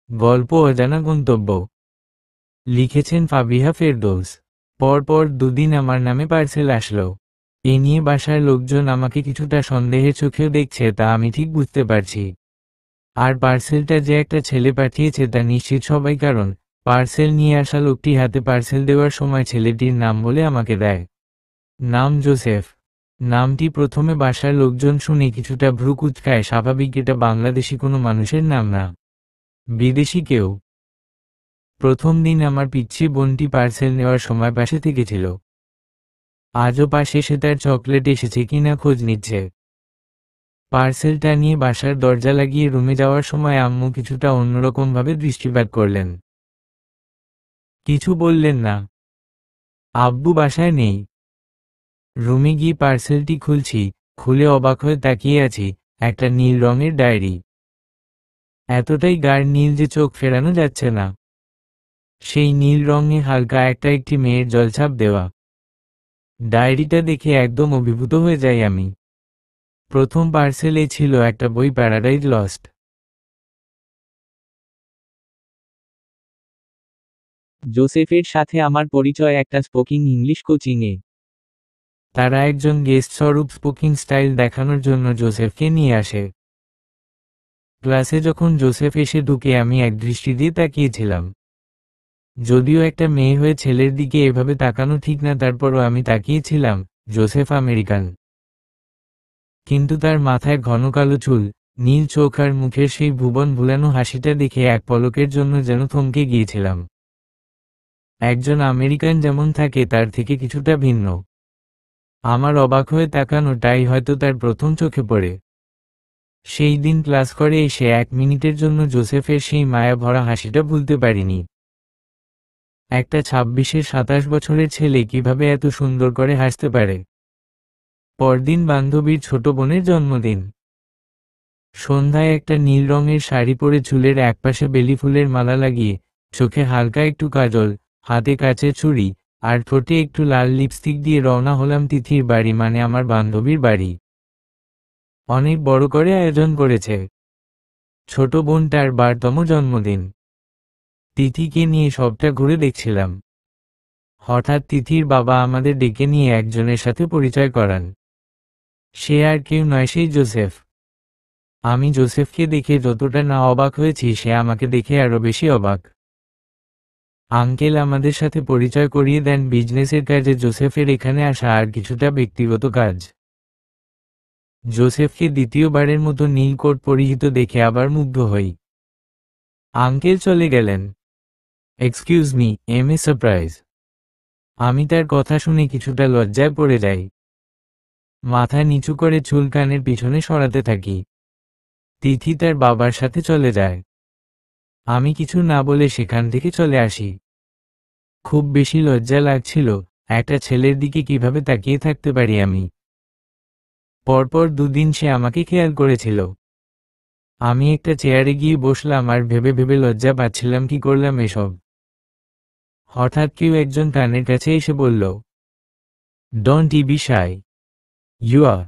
গল্প অজানা গন্তব্য। লিখেছেন ফাবিহা ফেরদৌস। পরপর দুদিন আমার নামে পার্সেল আসলো। এ নিয়ে বাসার লোকজন আমাকে কিছুটা সন্দেহের চোখেও দেখছে, তা আমি ঠিক বুঝতে পারছি। আর পার্সেলটা যে একটা ছেলে পাঠিয়েছে তা নিশ্চিত সবাই, কারণ পার্সেল নিয়ে আসা লোকটি হাতে পার্সেল দেওয়ার সময় ছেলেটির নাম বলে আমাকে দেয়। নাম জোসেফ। নামটি প্রথমে বাসার লোকজন শুনে কিছুটা ভ্রু কুঁচকায়। স্বাভাবিক, এটা বাংলাদেশি কোনো মানুষের নাম না, বিদেশি কেউ। প্রথম দিন আমার পিচ্ছি বোনটি পার্সেল নেওয়ার সময় পাশে থেকেছিল। আজও পাশে সে তার চকলেট এসেছে কিনা খোঁজ নিচ্ছে। পার্সেলটা নিয়ে বাসার দরজা লাগিয়ে রুমে যাওয়ার সময় আম্মু কিছুটা অন্যরকমভাবে দৃষ্টিপাত করলেন। কিছু বললেন না। আব্বু বাসায় নেই। রুমে গিয়ে পার্সেলটি খুলছি, খুলে অবাক হয়ে তাকিয়ে আছি। একটা নীল রঙের ডায়েরি। এতটাই গাঢ় নীল যে চোখ ফেরানো যাচ্ছে না। সেই নীল রঙে হালকা একটি মেয়ের জলছাপ দেওয়া। ডায়েরিটা দেখে একদম অভিভূত হয়ে যাই আমি। প্রথম পার্সেলে ছিল একটা বই, প্যারাডাইজ লস্ট। জোসেফের সাথে আমার পরিচয় একটা স্পোকিং ইংলিশ কোচিংয়ে। তারা একজন গেস্ট স্বরূপ স্পোকিং স্টাইল দেখানোর জন্য জোসেফকে নিয়ে আসে। ক্লাসে যখন জোসেফ এসে ঢুকে আমি এক দৃষ্টি দিয়ে তাকিয়েছিলাম। যদিও একটা মেয়ে হয়ে ছেলের দিকে এভাবে তাকানো ঠিক না, তারপরও আমি তাকিয়েছিলাম। জোসেফ আমেরিকান, কিন্তু তার মাথায় ঘন কালো চুল, নীল চোখ আর মুখের সেই ভুবন ভুলানো হাসিটা দেখে এক পলকের জন্য যেন থমকে গিয়েছিলাম। একজন আমেরিকান যেমন থাকে তার থেকে কিছুটা ভিন্ন। আমার অবাক হয়ে তাকানোটাই হয়তো তার প্রথম চোখে পড়ে। সেই দিন ক্লাস করে এসে 1 মিনিটের জন্য জোসেফের সেই মায়া ভরা হাসিটা ভুলতে পারিনি। একটা 26-27 বছরের ছেলে কিভাবে এত সুন্দর করে হাসতে পারে। পরদিন বান্ধবীর ছোট বোনের জন্মদিন। সন্ধ্যায় একটা নীল রঙের শাড়ি পরে চুলের একপাশে বেলি ফুলের মালা লাগিয়ে, চোখে হালকা একটু কাজল, হাতে কাচের ছুরি, আর ঠোঁটে একটু লাল লিপস্টিক দিয়ে রওনা হলাম তিথির বাড়ি, মানে আমার বান্ধবীর বাড়ি। অনেক বড় করে আয়োজন করেছে। ছোট বোনটার 12তম জন্মদিন। তিথিকে নিয়ে সবটা ঘুরে দেখছিলাম। হঠাৎ তিথির বাবা আমাদের ডেকে নিয়ে একজনের সাথে পরিচয় করান। সে আর কেউ নয়, সেই জোসেফ। আমি জোসেফকে দেখে যতটা না অবাক হয়েছি, সে আমাকে দেখে আরো বেশি অবাক। আঙ্কেল আমাদের সাথে পরিচয় করিয়ে দেন বিজনেসের কাজে জোসেফের এখানে আসা আর কিছুটা ব্যক্তিগত কাজ। জোসেফকে দ্বিতীয়বারের মতো নীল কোট পরিহিত দেখে আবার মুগ্ধ হই। আঙ্কেল চলে গেলেন। Excuse me, am a surprise. আমি তার কথা শুনে কিছুটা লজ্জায় পড়ে যাই। মাথা নিচু করে চুল কানের পিছনে সরাতে থাকি। তিথি তার বাবার সাথে চলে যায়। আমি কিছু না বলে সেখান থেকে চলে আসি। খুব বেশি লজ্জা লাগছিল, একটা ছেলের দিকে কিভাবে তাকিয়ে থাকতে পারি আমি। পরপর দুদিন সে আমাকে খেয়াল করেছিল। আমি একটা চেয়ারে গিয়ে বসলাম আর ভেবে ভেবে লজ্জা পাচ্ছিলাম কি করলাম এসব। হঠাৎ কেউ একজন কানের কাছে এসে বলল, don't be shy, you are.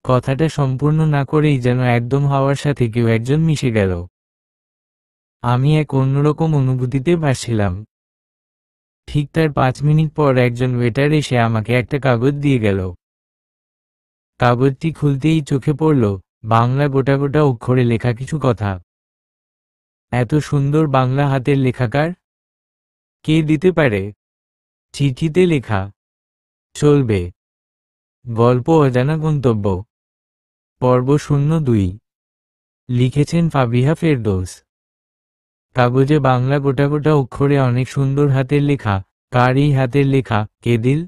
কথাটা সম্পূর্ণ না করেই যেন একদম হাওয়ার সাথে কেউ একজন মিশে গেল। আমি এক অন্যরকম অনুভূতিতে ভাসছিলাম। ঠিক তার 5 মিনিট পর একজন ওয়েটার এসে আমাকে একটা কাগজ দিয়ে গেল। কাগজটি খুলতেই চোখে পড়ল বাংলা গোটা গোটা অক্ষরে লেখা কিছু কথা। এত সুন্দর বাংলা হাতের লেখাকার কে দিতে পারে? চিঠিতে লেখা, চলবে। গল্প অজানা গন্তব্য, পর্ব 02। লিখেছেন ফাবিহা ফেরদৌস। কাগজে বাংলা গোটা গোটা অক্ষরে অনেক সুন্দর হাতের লেখা। কার এই হাতের লেখা? কে দিল?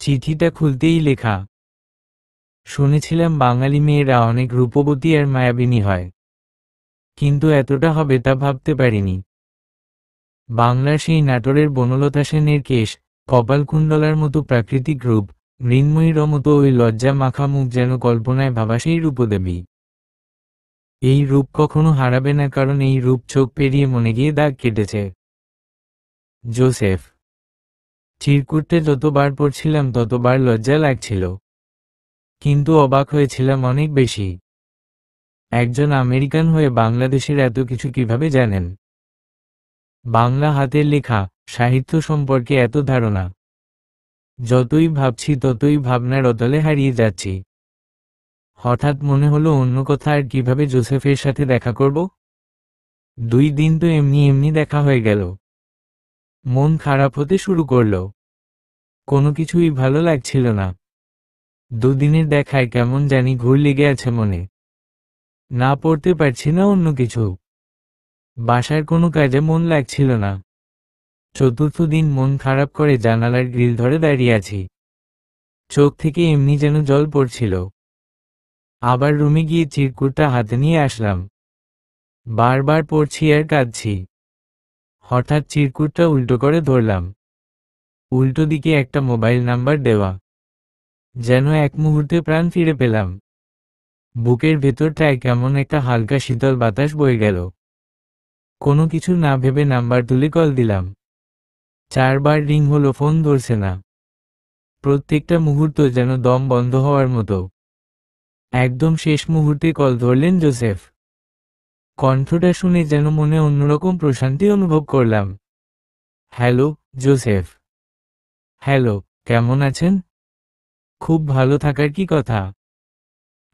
চিঠিটা খুলতেই লেখা, শুনেছিলাম বাঙালি মেয়েরা অনেক রূপবতী আর মায়াবিনী হয়, কিন্তু এতটা হবে তা ভাবতে পারিনি। বাংলার সেই নাটোরের বনলতা সেনের কেশ, কপালকুণ্ডলার মতো প্রাকৃতিক রূপ, মৃন্ময়ীর মতো ওই লজ্জা মাখা মুখ, যেন কল্পনায় ভাবা সেই রূপদেবী। এই রূপ কখনো হারাবে না, কারণ এই রূপ চোখ পেরিয়ে মনে গিয়ে দাগ কেটেছে। জোসেফ। চিরকুটে যতবার পড়ছিলাম ততবার লজ্জা লাগছিল, কিন্তু অবাক হয়েছিলাম অনেক বেশি। একজন আমেরিকান হয়ে বাংলাদেশের এত কিছু কিভাবে জানেন? বাংলা হাতের লেখা সাহিত্য সম্পর্কে এত ধারণা। যতই ভাবছি ততই ভাবনার অতলে হারিয়ে যাচ্ছি। হঠাৎ মনে হলো অন্য কথা, আর কিভাবে জোসেফের সাথে দেখা করব? 2 দিন তো এমনি এমনি দেখা হয়ে গেল। মন খারাপ হতে শুরু করলো। কোনো কিছুই ভালো লাগছিল না। 2 দিনের দেখায় কেমন জানি ঘুর লেগে আছে মনে। না পড়তে পারছি না অন্য কিছু। বাসার কোনো কাজে মন লাগছিল না। 4র্থ দিন মন খারাপ করে জানালার গ্রিল ধরে দাঁড়িয়ে আছি। চোখ থেকে এমনি যেন জল পড়ছিল। আবার রুমে গিয়ে চিরকুটটা হাতে নিয়ে আসলাম। বারবার পড়ছি আর কাঁদছি। হঠাৎ চিরকুটটা উল্টো করে ধরলাম। উল্টো দিকে একটা মোবাইল নাম্বার দেওয়া। যেন এক মুহূর্তে প্রাণ ফিরে পেলাম। বুকের ভেতরটায় কেমন একটা হালকা শীতল বাতাস বয়ে গেল। কোনো কিছু না ভেবে নাম্বার তুলে কল দিলাম। 4বার রিং হলো, ফোন ধরছে না। প্রত্যেকটা মুহূর্ত যেন দম বন্ধ হওয়ার মতো। একদম শেষ মুহূর্তে কল ধরলেন জোসেফ। কণ্ঠটা শুনে যেন মনে অন্যরকম প্রশান্তি অনুভব করলাম। Hello, Joseph. হ্যালো, কেমন আছেন? খুব ভালো থাকার কি কথা।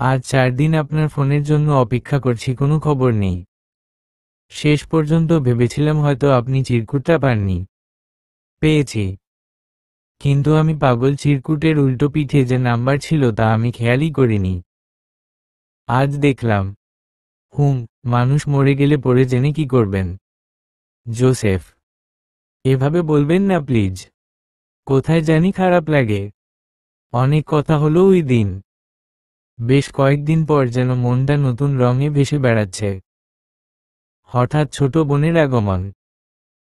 আজ 4 দিন আপনার ফোনের জন্য অপেক্ষা করছি, কোনো খবর নেই। শেষ পর্যন্ত ভেবেছিলাম হয়তো আপনি চিরকুটটা পাননি। পেয়েছি। কিন্তু আমি পাগল, চিরকুটের উল্টো পিঠে যে নাম্বার ছিল তা আমি খেয়ালই করিনি। আজ দেখলাম। মানুষ মরে গেলে পড়ে জেনে কি করবেন? জোসেফ, এভাবে বলবেন না প্লিজ। কোথায় জানি খারাপ লাগে। অনেক কথা হলো ওই দিন। বেশ কয়েকদিন পর যেন মনটা নতুন রঙে ভেসে বেড়াচ্ছে। হঠাৎ ছোট বোনের আগমন।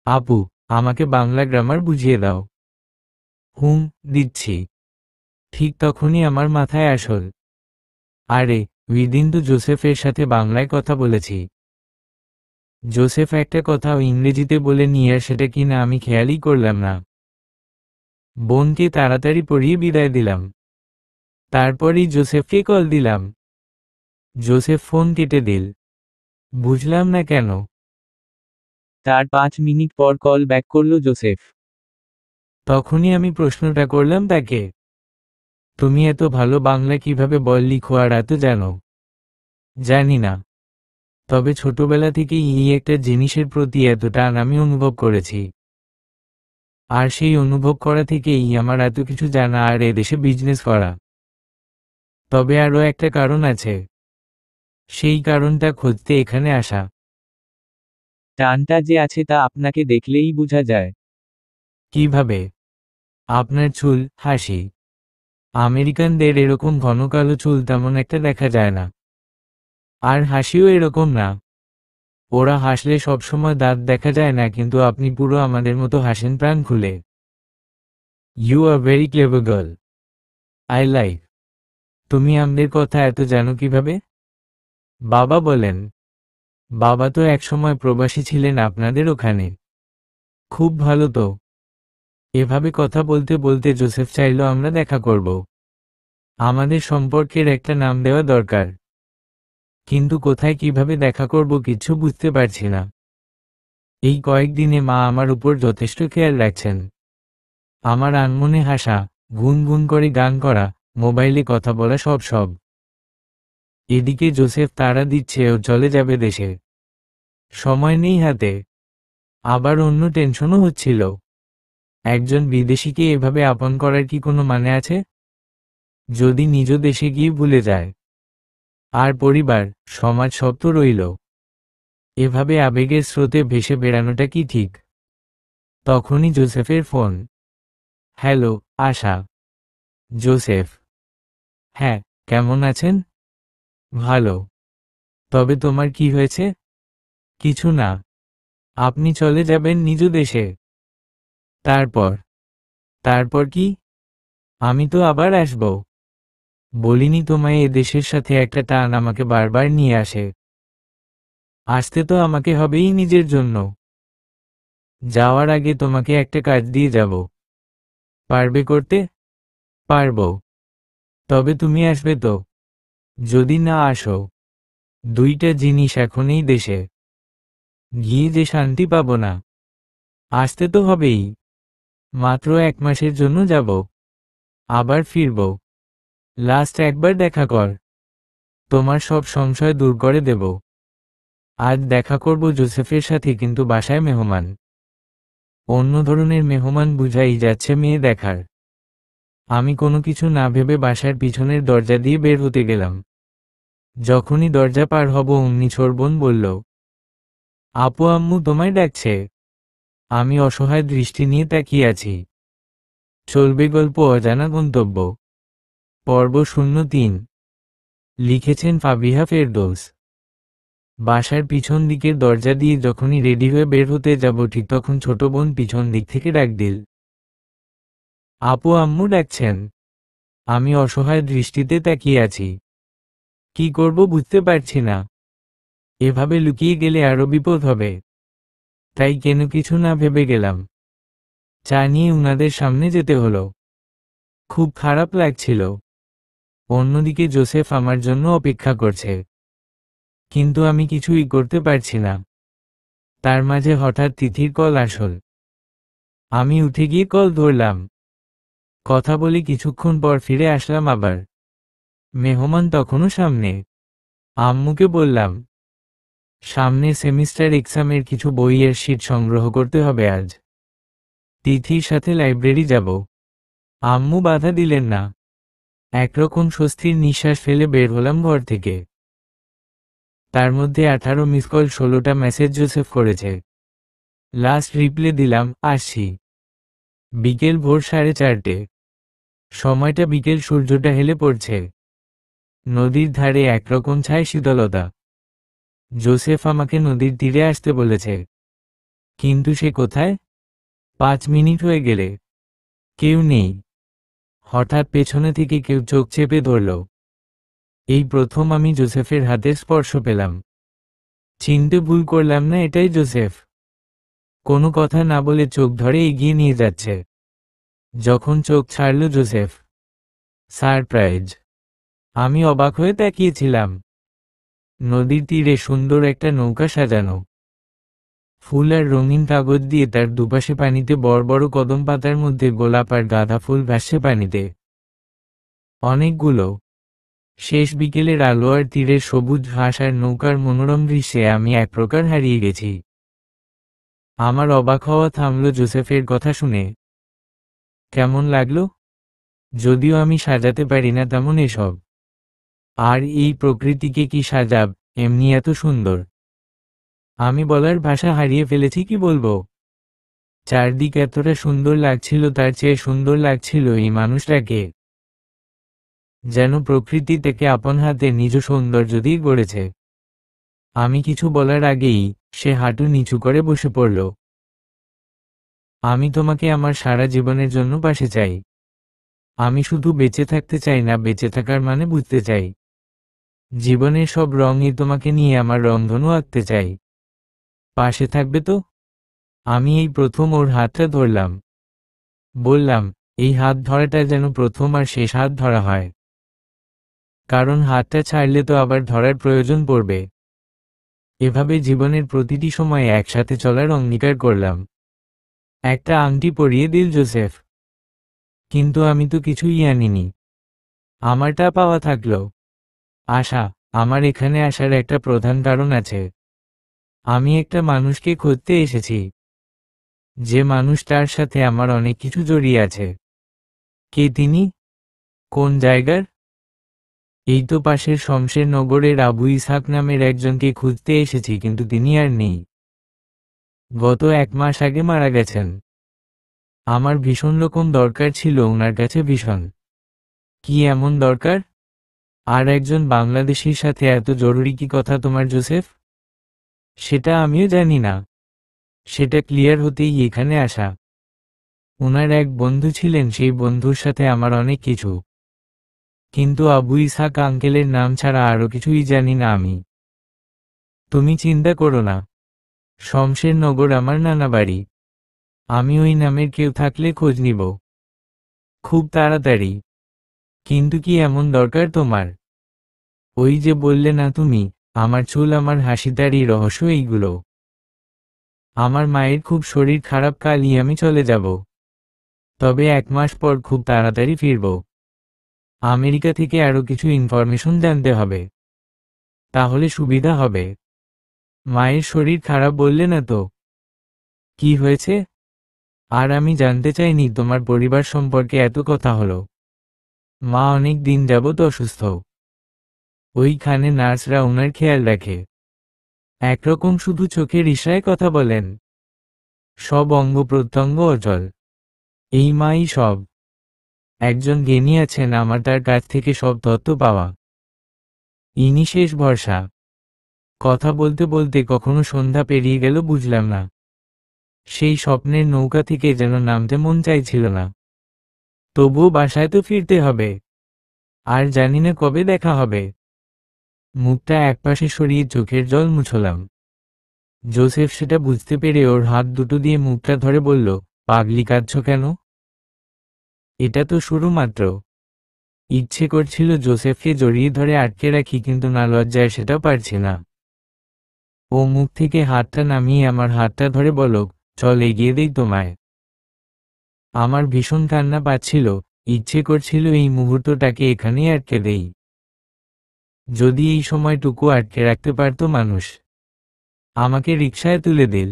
আপু, আমাকে বাংলা গ্রামার বুঝিয়ে দাও। দিচ্ছি। ঠিক তখনই আমার মাথায় আসল। আরে, ওই দিন তো জোসেফের সাথে বাংলায় কথা বলেছি। জোসেফ একটা কথা ইংরেজিতে বলে নিয়ে সেটা কিনা আমি খেয়ালই করলাম না। বোনকে তাড়াতাড়ি পড়িয়ে বিদায় দিলাম। তারপরই জোসেফকে কল দিলাম। জোসেফ ফোন কেটে দিল। বুঝলাম না কেন। তার 5 মিনিট পর কল ব্যাক করল জোসেফ। তখনই আমি প্রশ্নটা করলাম তাকে, তুমি এত ভালো বাংলা কিভাবে লিখো আর এত জানো? জানি না। তবে ছোটবেলা থেকেই এই একটা জিনিসের প্রতি এত টান আমি অনুভব করেছি। আর সেই অনুভব করা থেকেই আমার এত কিছু জানা আর এদেশে বিজনেস করা। তবে আরও একটা কারণ আছে। সেই কারণটা খুঁজতে এখানে আসা। টানটা যে আছে তা আপনাকে দেখলেই বোঝা যায়। কিভাবে? আপনার চুল, হাসি। আমেরিকানদের এরকম ঘন কালো চুল তেমন একটা দেখা যায় না। আর হাসিও এরকম না। ওরা হাসলে সবসময় দাঁত দেখা যায় না, কিন্তু আপনি পুরো আমাদের মতো হাসেন প্রাণ খুলে। You are very clever girl. I like. তুমি আমাদের কথা এত জানো কিভাবে? বাবা বলেন। বাবা তো একসময় প্রবাসী ছিলেন আপনাদের ওখানে। খুব ভালো তো। এভাবে কথা বলতে বলতে জোসেফ চাইল আমরা দেখা করব। আমাদের সম্পর্কের একটা নাম দেওয়া দরকার। কিন্তু কোথায় কিভাবে দেখা করব কিচ্ছু বুঝতে পারছি না। এই কয়েকদিনে মা আমার উপর যথেষ্ট খেয়াল রাখছেন। আমার আনমনে হাসা, গুনগুন করে গান করা, মোবাইলে কথা বলা, সব। এদিকে জোসেফ তাড়া দিচ্ছে ও চলে যাবে দেশে। সময় নেই হাতে। আবার অন্য টেনশনও হচ্ছিল। একজন বিদেশিকে এভাবে আপন করার কি কোনো মানে আছে? যদি নিজ দেশে গিয়ে ভুলে যায়। আর পরিবার, সমাজ সব তো রইল। এভাবে আবেগের স্রোতে ভেসে বেড়ানোটা কি ঠিক? তখনই জোসেফের ফোন। হ্যালো, আশা। জোসেফ, হ্যাঁ, কেমন আছেন? ভালো। তবে তোমার কি হয়েছে? কিছু না। আপনি চলে যাবেন নিজ দেশে। তারপর? তারপর কি? আমি তো আবার আসব। বলিনি তোমায় এ দেশের সাথে একটা টান আমাকে বারবার নিয়ে আসে। আসতে তো আমাকে হবেই নিজের জন্য। যাওয়ার আগে তোমাকে একটা কাজ দিয়ে যাব। পারবে করতে? পারব। তবে তুমি আসবে তো? যদি না আসো? দুইটা জিনিস এখনই দেশে গিয়ে যে শান্তি পাবো না। আসতে তো হবেই, মাত্র 1 মাসের জন্য যাব, আবার ফিরব। লাস্ট একবার দেখা কর, তোমার সব সংশয় দূর করে দেব। আজ দেখা করব জোসেফের সাথে, কিন্তু বাসায় মেহমান, অন্য ধরনের মেহমান, বুঝাই যাচ্ছে মেয়ে দেখার। আমি কোনো কিছু না ভেবে বাসার পিছনের দরজা দিয়ে বের হতে গেলাম। যখনই দরজা পার হব অমনি ছোট বোন বলল, আপু আম্মু তোমায় ডাকছে। আমি অসহায় দৃষ্টি নিয়ে তাকিয়ে আছি। চলবে গল্প অজানা গন্তব্য, পর্ব 03। লিখেছেন ফাবিহা ফেরদৌস। বাসার পিছন দিকের দরজা দিয়ে যখনই রেডি হয়ে বের হতে যাব ঠিক তখন ছোট বোন পিছন দিক থেকে ডাক দিল, আপু আম্মু ডাকছেন। আমি অসহায় দৃষ্টিতে তাকিয়ে আছি, কি করব বুঝতে পারছি না। এভাবে লুকিয়ে গেলে আরো বিপদ হবে, তাই কেন কিছু না ভেবে গেলাম। চা নিয়ে উনাদের সামনে যেতে হলো। খুব খারাপ লাগছিল। অন্যদিকে জোসেফ আমার জন্য অপেক্ষা করছে, কিন্তু আমি কিছুই করতে পারছি না। তার মাঝে হঠাৎ তিথির কল আসল। আমি উঠে গিয়ে কল ধরলাম, কথা বলি কিছুক্ষণ পর ফিরে আসলাম আবার। মেহমান তখনও সামনে। আম্মুকে বললাম, সামনে সেমিস্টার এক্সামের কিছু বইয়ের শীট সংগ্রহ করতে হবে আজ, তিথির সাথে লাইব্রেরি যাব। আম্মু বাধা দিলেন না। একরকম স্বস্তির নিঃশ্বাস ফেলে বের হলাম ঘর থেকে। তার মধ্যে 18 মিস কল, 16টা মেসেজ জোসেফ করেছে। লাস্ট রিপ্লে দিলাম, আসছি। বিকেল ভোর 4:30। সময়টা বিকেল, সূর্যটা হেলে পড়ছে। নদীর ধারে একরকম ছায় শীতলতা। জোসেফ আমাকে নদীর তীরে আসতে বলেছে, কিন্তু সে কোথায়? 5 মিনিট হয়ে গেলে কেউ নেই। হঠাৎ পেছনে থেকে কেউ চোখ চেপে ধরল। এই প্রথম আমি জোসেফের হাতের স্পর্শ পেলাম। চিনতে ভুল করলাম না, এটাই জোসেফ। কোনো কথা না বলে চোখ ধরে এগিয়ে নিয়ে যাচ্ছে। যখন চোখ ছাড়ল জোসেফ, সারপ্রাইজ। আমি অবাক হয়ে তাকিয়েছিলাম। নদীর তীরে সুন্দর একটা নৌকা সাজানো, ফুল আর রঙিন কাগজ দিয়ে, তার দুপাশে পানিতে বড় বড় কদম পাতার মধ্যে গোলাপ আর গাঁদা ফুল ভাসছে পানিতে। অনেকগুলো। শেষ বিকেলের আলো আর তীরের সবুজ ঘাস আর নৌকার মনোরম দৃশ্যে আমি এক প্রকার হারিয়ে গেছি। আমার অবাক হওয়া থামল জোসেফের কথা শুনে। কেমন লাগলো? যদিও আমি সাজাতে পারি না তেমন এসব। আর এই প্রকৃতিকে কি সাজাব, এমনি এত সুন্দর। আমি বলার ভাষা হারিয়ে ফেলেছি, কি বলবো। চারদিক এতটা সুন্দর লাগছিল, তার চেয়ে সুন্দর লাগছিল এই মানুষটাকে। যেন প্রকৃতি থেকে আপন হাতে নিজ সৌন্দর্য দিয়ে গড়েছে। আমি কিছু বলার আগেই সে হাঁটু নিচু করে বসে পড়ল। আমি তোমাকে আমার সারা জীবনের জন্য পাশে চাই। আমি শুধু বেঁচে থাকতে চাই না, বেঁচে থাকার মানে বুঝতে চাই। জীবনের সব রঙই তোমাকে নিয়ে আমার রংধনু আঁকতে চাই। পাশে থাকবে তো? আমি এই প্রথম ওর হাতটা ধরলাম। বললাম, এই হাত ধরাটা যেন প্রথম আর শেষ হাত ধরা হয়। কারণ হাতটা ছাড়লে তো আবার ধরার প্রয়োজন পড়বে। এভাবে জীবনের প্রতিটি সময়ে একসাথে চলার অঙ্গীকার করলাম। একটা আংটি পরিয়ে দিল জোসেফ। কিন্তু আমি তো কিছুই আনিনি। আমারটা পাওয়া থাকলো। আশা। আমার এখানে আসার একটা প্রধান কারণ আছে। আমি একটা মানুষকে খুঁজতে এসেছি, যে মানুষটার সাথে আমার অনেক কিছু জড়িয়ে আছে। কে তিনি? কোন জায়গার? এই তো পাশের শমশের নগরের আবু ইসহাক নামের একজনকে খুঁজতে এসেছি, কিন্তু তিনি আর নেই। গত 1 মাস আগে মারা গেছেন। আমার ভীষণ রকম দরকার ছিল ওনার কাছে, ভীষণ। কি এমন দরকার? আর একজন বাংলাদেশির সাথে এত জরুরি কি কথা তোমার জোসেফ? সেটা আমিও জানি না। সেটা ক্লিয়ার হতেই এখানে আসা। ওনার এক বন্ধু ছিলেন, সেই বন্ধুর সাথে আমার অনেক কিছু। কিন্তু আবু ইসহাক আঙ্কেলের নাম ছাড়া আরো কিছুই জানি না আমি। তুমি চিন্তা করো না, শমশের নগর আমার নানা বাড়ি। আমি ওই নামের কেউ থাকলে খোঁজ নিব, খুব তাড়াতাড়ি। কিন্তু কি এমন দরকার তোমার? ওই যে বললে না তুমি, আমার চুল, আমার হাসি, তার এই রহস্য, এইগুলো। আমার মায়ের খুব শরীর খারাপ, কালই আমি চলে যাব। তবে 1 মাস পর খুব তাড়াতাড়ি ফিরব। আমেরিকা থেকে আরো কিছু ইনফরমেশন জানতে হবে। তাহলে সুবিধা হবে। মায়ের শরীর খারাপ বললে না তো? কি হয়েছে? আর আমি জানতে চাইনি তোমার পরিবার সম্পর্কে এত কথা হলো। মা অনেক দিন যাবত অসুস্থ। ওইখানে নার্সরা ওনার খেয়াল রাখে। একরকম শুধু চোখের ইশারায় কথা বলেন। সব অঙ্গ প্রত্যঙ্গ অচল। এই মাই সব। একজন জ্ঞানী আছেন আমার, তার কাছ থেকে সব তথ্য পাওয়া। ইনি শেষ ভরসা। কথা বলতে বলতে কখনো সন্ধ্যা পেরিয়ে গেল বুঝলাম না। সেই স্বপ্নের নৌকা থেকে যেন নামতে মন চাইছিল না। তবুও বাসায় তো ফিরতে হবে। আর জানি না কবে দেখা হবে। মুখটা একপাশে সরিয়ে চোখের জল মুছলাম। জোসেফ সেটা বুঝতে পেরে ওর হাত দুটো দিয়ে মুখটা ধরে বলল, পাগলি, কাঁদছ কেন? এটা তো শুরু মাত্র। ইচ্ছে করছিল জোসেফকে জড়িয়ে ধরে আটকে রাখি, কিন্তু না, লজ্জায় সেটাও পারছি না। ও মুখ থেকে হাতটা নামিয়ে আমার হাতটা ধরে বলল, চল এগিয়ে দেই তোমায়। আমার ভীষণ কান্না পাচ্ছিল। ইচ্ছে করছিল এই মুহূর্তটাকে এখানেই আটকে দেই। যদি এই সময়টুকু আটকে রাখতে পারত মানুষ। আমাকে রিকশায় তুলে দিল।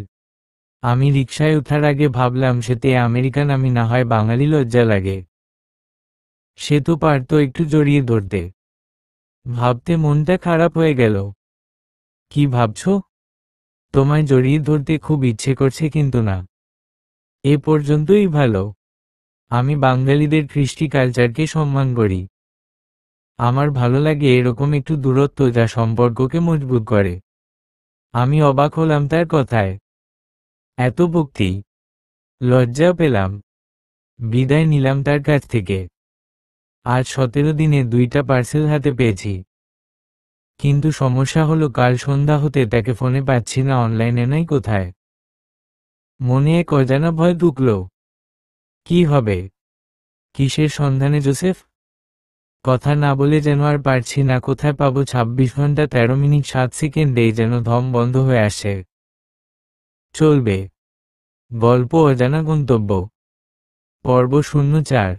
আমি রিকশায় ওঠার আগে ভাবলাম, সেতে আমেরিকান আমি না হয় বাঙালি, লজ্জা লাগে। সে তো পারত একটু জড়িয়ে ধরতে। ভাবতে মনটা খারাপ হয়ে গেল। কি ভাবছ? তোমায় জড়িয়ে ধরতে খুব ইচ্ছে করছে, কিন্তু না। এ পর্যন্তই ভালো। আমি বাঙালিদের কৃষ্টি কালচারকে সম্মান করি। আমার ভালো লাগে এরকম একটু দূরত্ব, যা সম্পর্ককে মজবুত করে। আমি অবাক হলাম তার কথায়। এত ভক্তি। লজ্জা পেলাম। বিদায় নিলাম তার কাছ থেকে। আজ 17 দিনে 2টা পার্সেল হাতে পেয়েছি। কিন্তু সমস্যা হলো, কাল সন্ধ্যা হতে তাকে ফোনে পাচ্ছি না, অনলাইনে নাই, কোথায়। মনে এক অজানা ভয় ঢুকল। কি হবে? কিসের সন্ধানে জোসেফ? কথা না বলে যেন আর পারছি না। কোথায় পাবো? 26 ঘন্টা 13 মিনিট 7 সেকেন্ডেই যেন ধম বন্ধ হয়ে আসে। চলবে। গল্প অজানা গন্তব্য, পর্ব 04।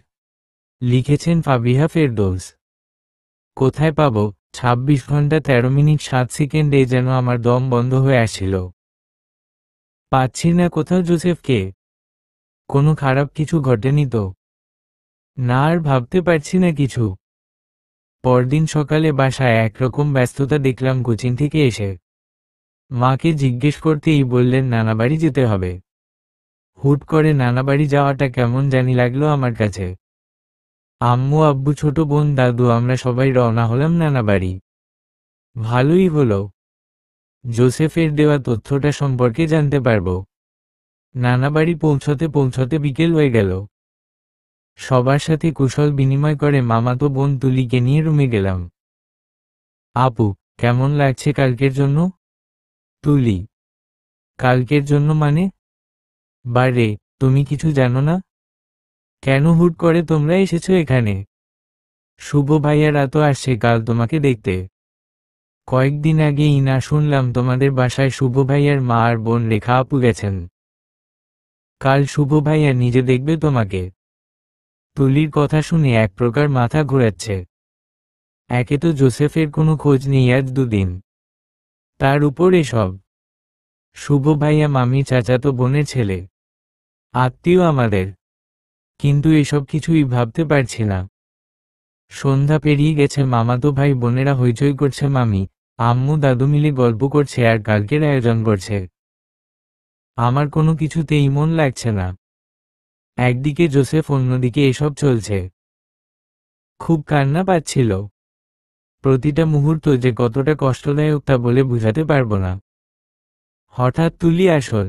লিখেছেন ফাবিহা ফেরদৌস। কোথায় পাবো? 26 ঘন্টা 13 মিনিট 7 সেকেন্ডে যেন আমার দম বন্ধ হয়ে আসছিল। পাচ্ছি না কোথাও জোসেফকে। কোনো খারাপ কিছু ঘটেনি তো? না, আর ভাবতে পারছি না কিছু। পরদিন সকালে বাসায় একরকম ব্যস্ততা দেখলাম কোচিং থেকে এসে। মাকে জিজ্ঞেস করতেই বললেন নানাবাড়ি যেতে হবে। হুট করে নানাবাড়ি যাওয়াটা কেমন জানি লাগলো আমার কাছে। আম্মু, আব্বু, ছোট বোন, দাদু, আমরা সবাই রওনা হলাম নানাবাড়ি। ভালোই হলো। জোসেফের দেওয়া তথ্যটা সম্পর্কে জানতে পারবো। নানাবাড়ি পৌঁছতে পৌঁছতে বিকেল হয়ে গেল। সবার সাথে কুশল বিনিময় করে মামাতো বোন তুলিকে নিয়ে রুমে গেলাম। আপু, কেমন লাগছে কালকের জন্য? তুলি, কালকের জন্য মানে? বারে, তুমি কিছু জানো না? কেন হুট করে তোমরা এসেছো এখানে? শুভ ভাইয়ারা তো আসছে কাল তোমাকে দেখতে। কয়েকদিন আগেই না শুনলাম তোমাদের বাসায় শুভ ভাইয়ার মা আর বোন রেখা আপু গেছেন। কাল শুভ ভাইয়া নিজে দেখবে তোমাকে। তুলির কথা শুনে এক প্রকার মাথা ঘোরাচ্ছে। একে তো জোসেফের কোনো খোঁজ নেই আজ 2 দিন। তার উপর এসব। শুভ ভাইয়া মামি চাচাতো বোনের ছেলে। আত্মীয় আমাদের। কিন্তু এসব কিছুই ভাবতে পারছি না। সন্ধ্যা পেরিয়ে গেছে, মামাতো ভাই বোনেরা হইচই করছে, মামি আম্মু দাদু মিলে গল্প করছে আর কালকের আয়োজন করছে। আমার কোনো কিছুতেই মন লাগছে না। একদিকে জোসেফ, অন্যদিকে এসব চলছে। খুব কান্না পাচ্ছিল। প্রতিটা মুহূর্ত যে কতটা কষ্টদায়ক তা বলে বুঝাতে পারবো না। হঠাৎ তুলি আসল।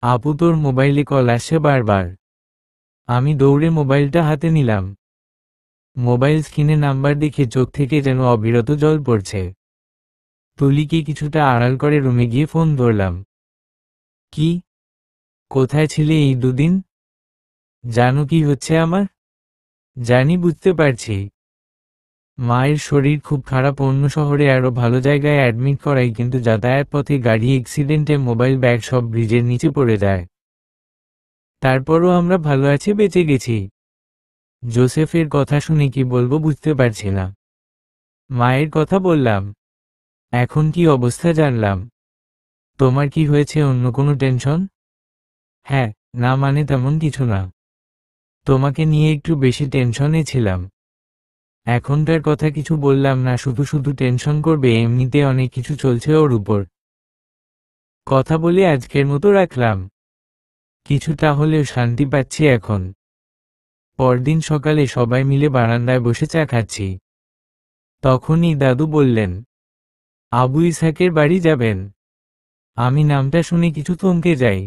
আপু, তোর মোবাইলে কল আসছে বারবার। আমি দৌড়ে মোবাইলটা হাতে নিলাম। মোবাইল স্ক্রিনে নাম্বার দেখে চোখ থেকে যেন অবিরত জল পড়ছে। তুলিকে কিছুটা আড়াল করে রুমে গিয়ে ফোন ধরলাম। কি? কোথায় ছিলে এই 2 দিন? জানো কি হচ্ছে আমার? জানি, বুঝতে পারছি। মায়ের শরীর খুব খারাপ, অন্য শহরে আরো ভালো জায়গায় অ্যাডমিট করাই, কিন্তু যাতায়াত পথে গাড়ি অ্যাক্সিডেন্টে মোবাইল ব্যাগ সব ব্রিজের নিচে পড়ে যায়। তারপরও আমরা ভালো আছি, বেঁচে গেছি। জোসেফের কথা শুনে কি বলবো বুঝতে পারছি না। মায়ের কথা বললাম, এখন কি অবস্থা জানলাম। তোমার কি হয়েছে, অন্য কোনো টেনশন? হ্যাঁ, না মানে তেমন কিছু না, তোমাকে নিয়ে একটু বেশি টেনশনে ছিলাম। এখনকার কথা কিছু বললাম না, শুধু শুধু টেনশন করবে, এমনিতে অনেক কিছু চলছে ওর উপর। কথা বলে আজকের মতো রাখলাম, কিছুটা হলেও শান্তি পাচ্ছি এখন। পরদিন সকালে সবাই মিলে বারান্দায় বসে চা খাচ্ছি। তখনই দাদু বললেন, আবু ইসহাকের বাড়ি যাবেন? আমি নামটা শুনে কিছু থমকে যাই।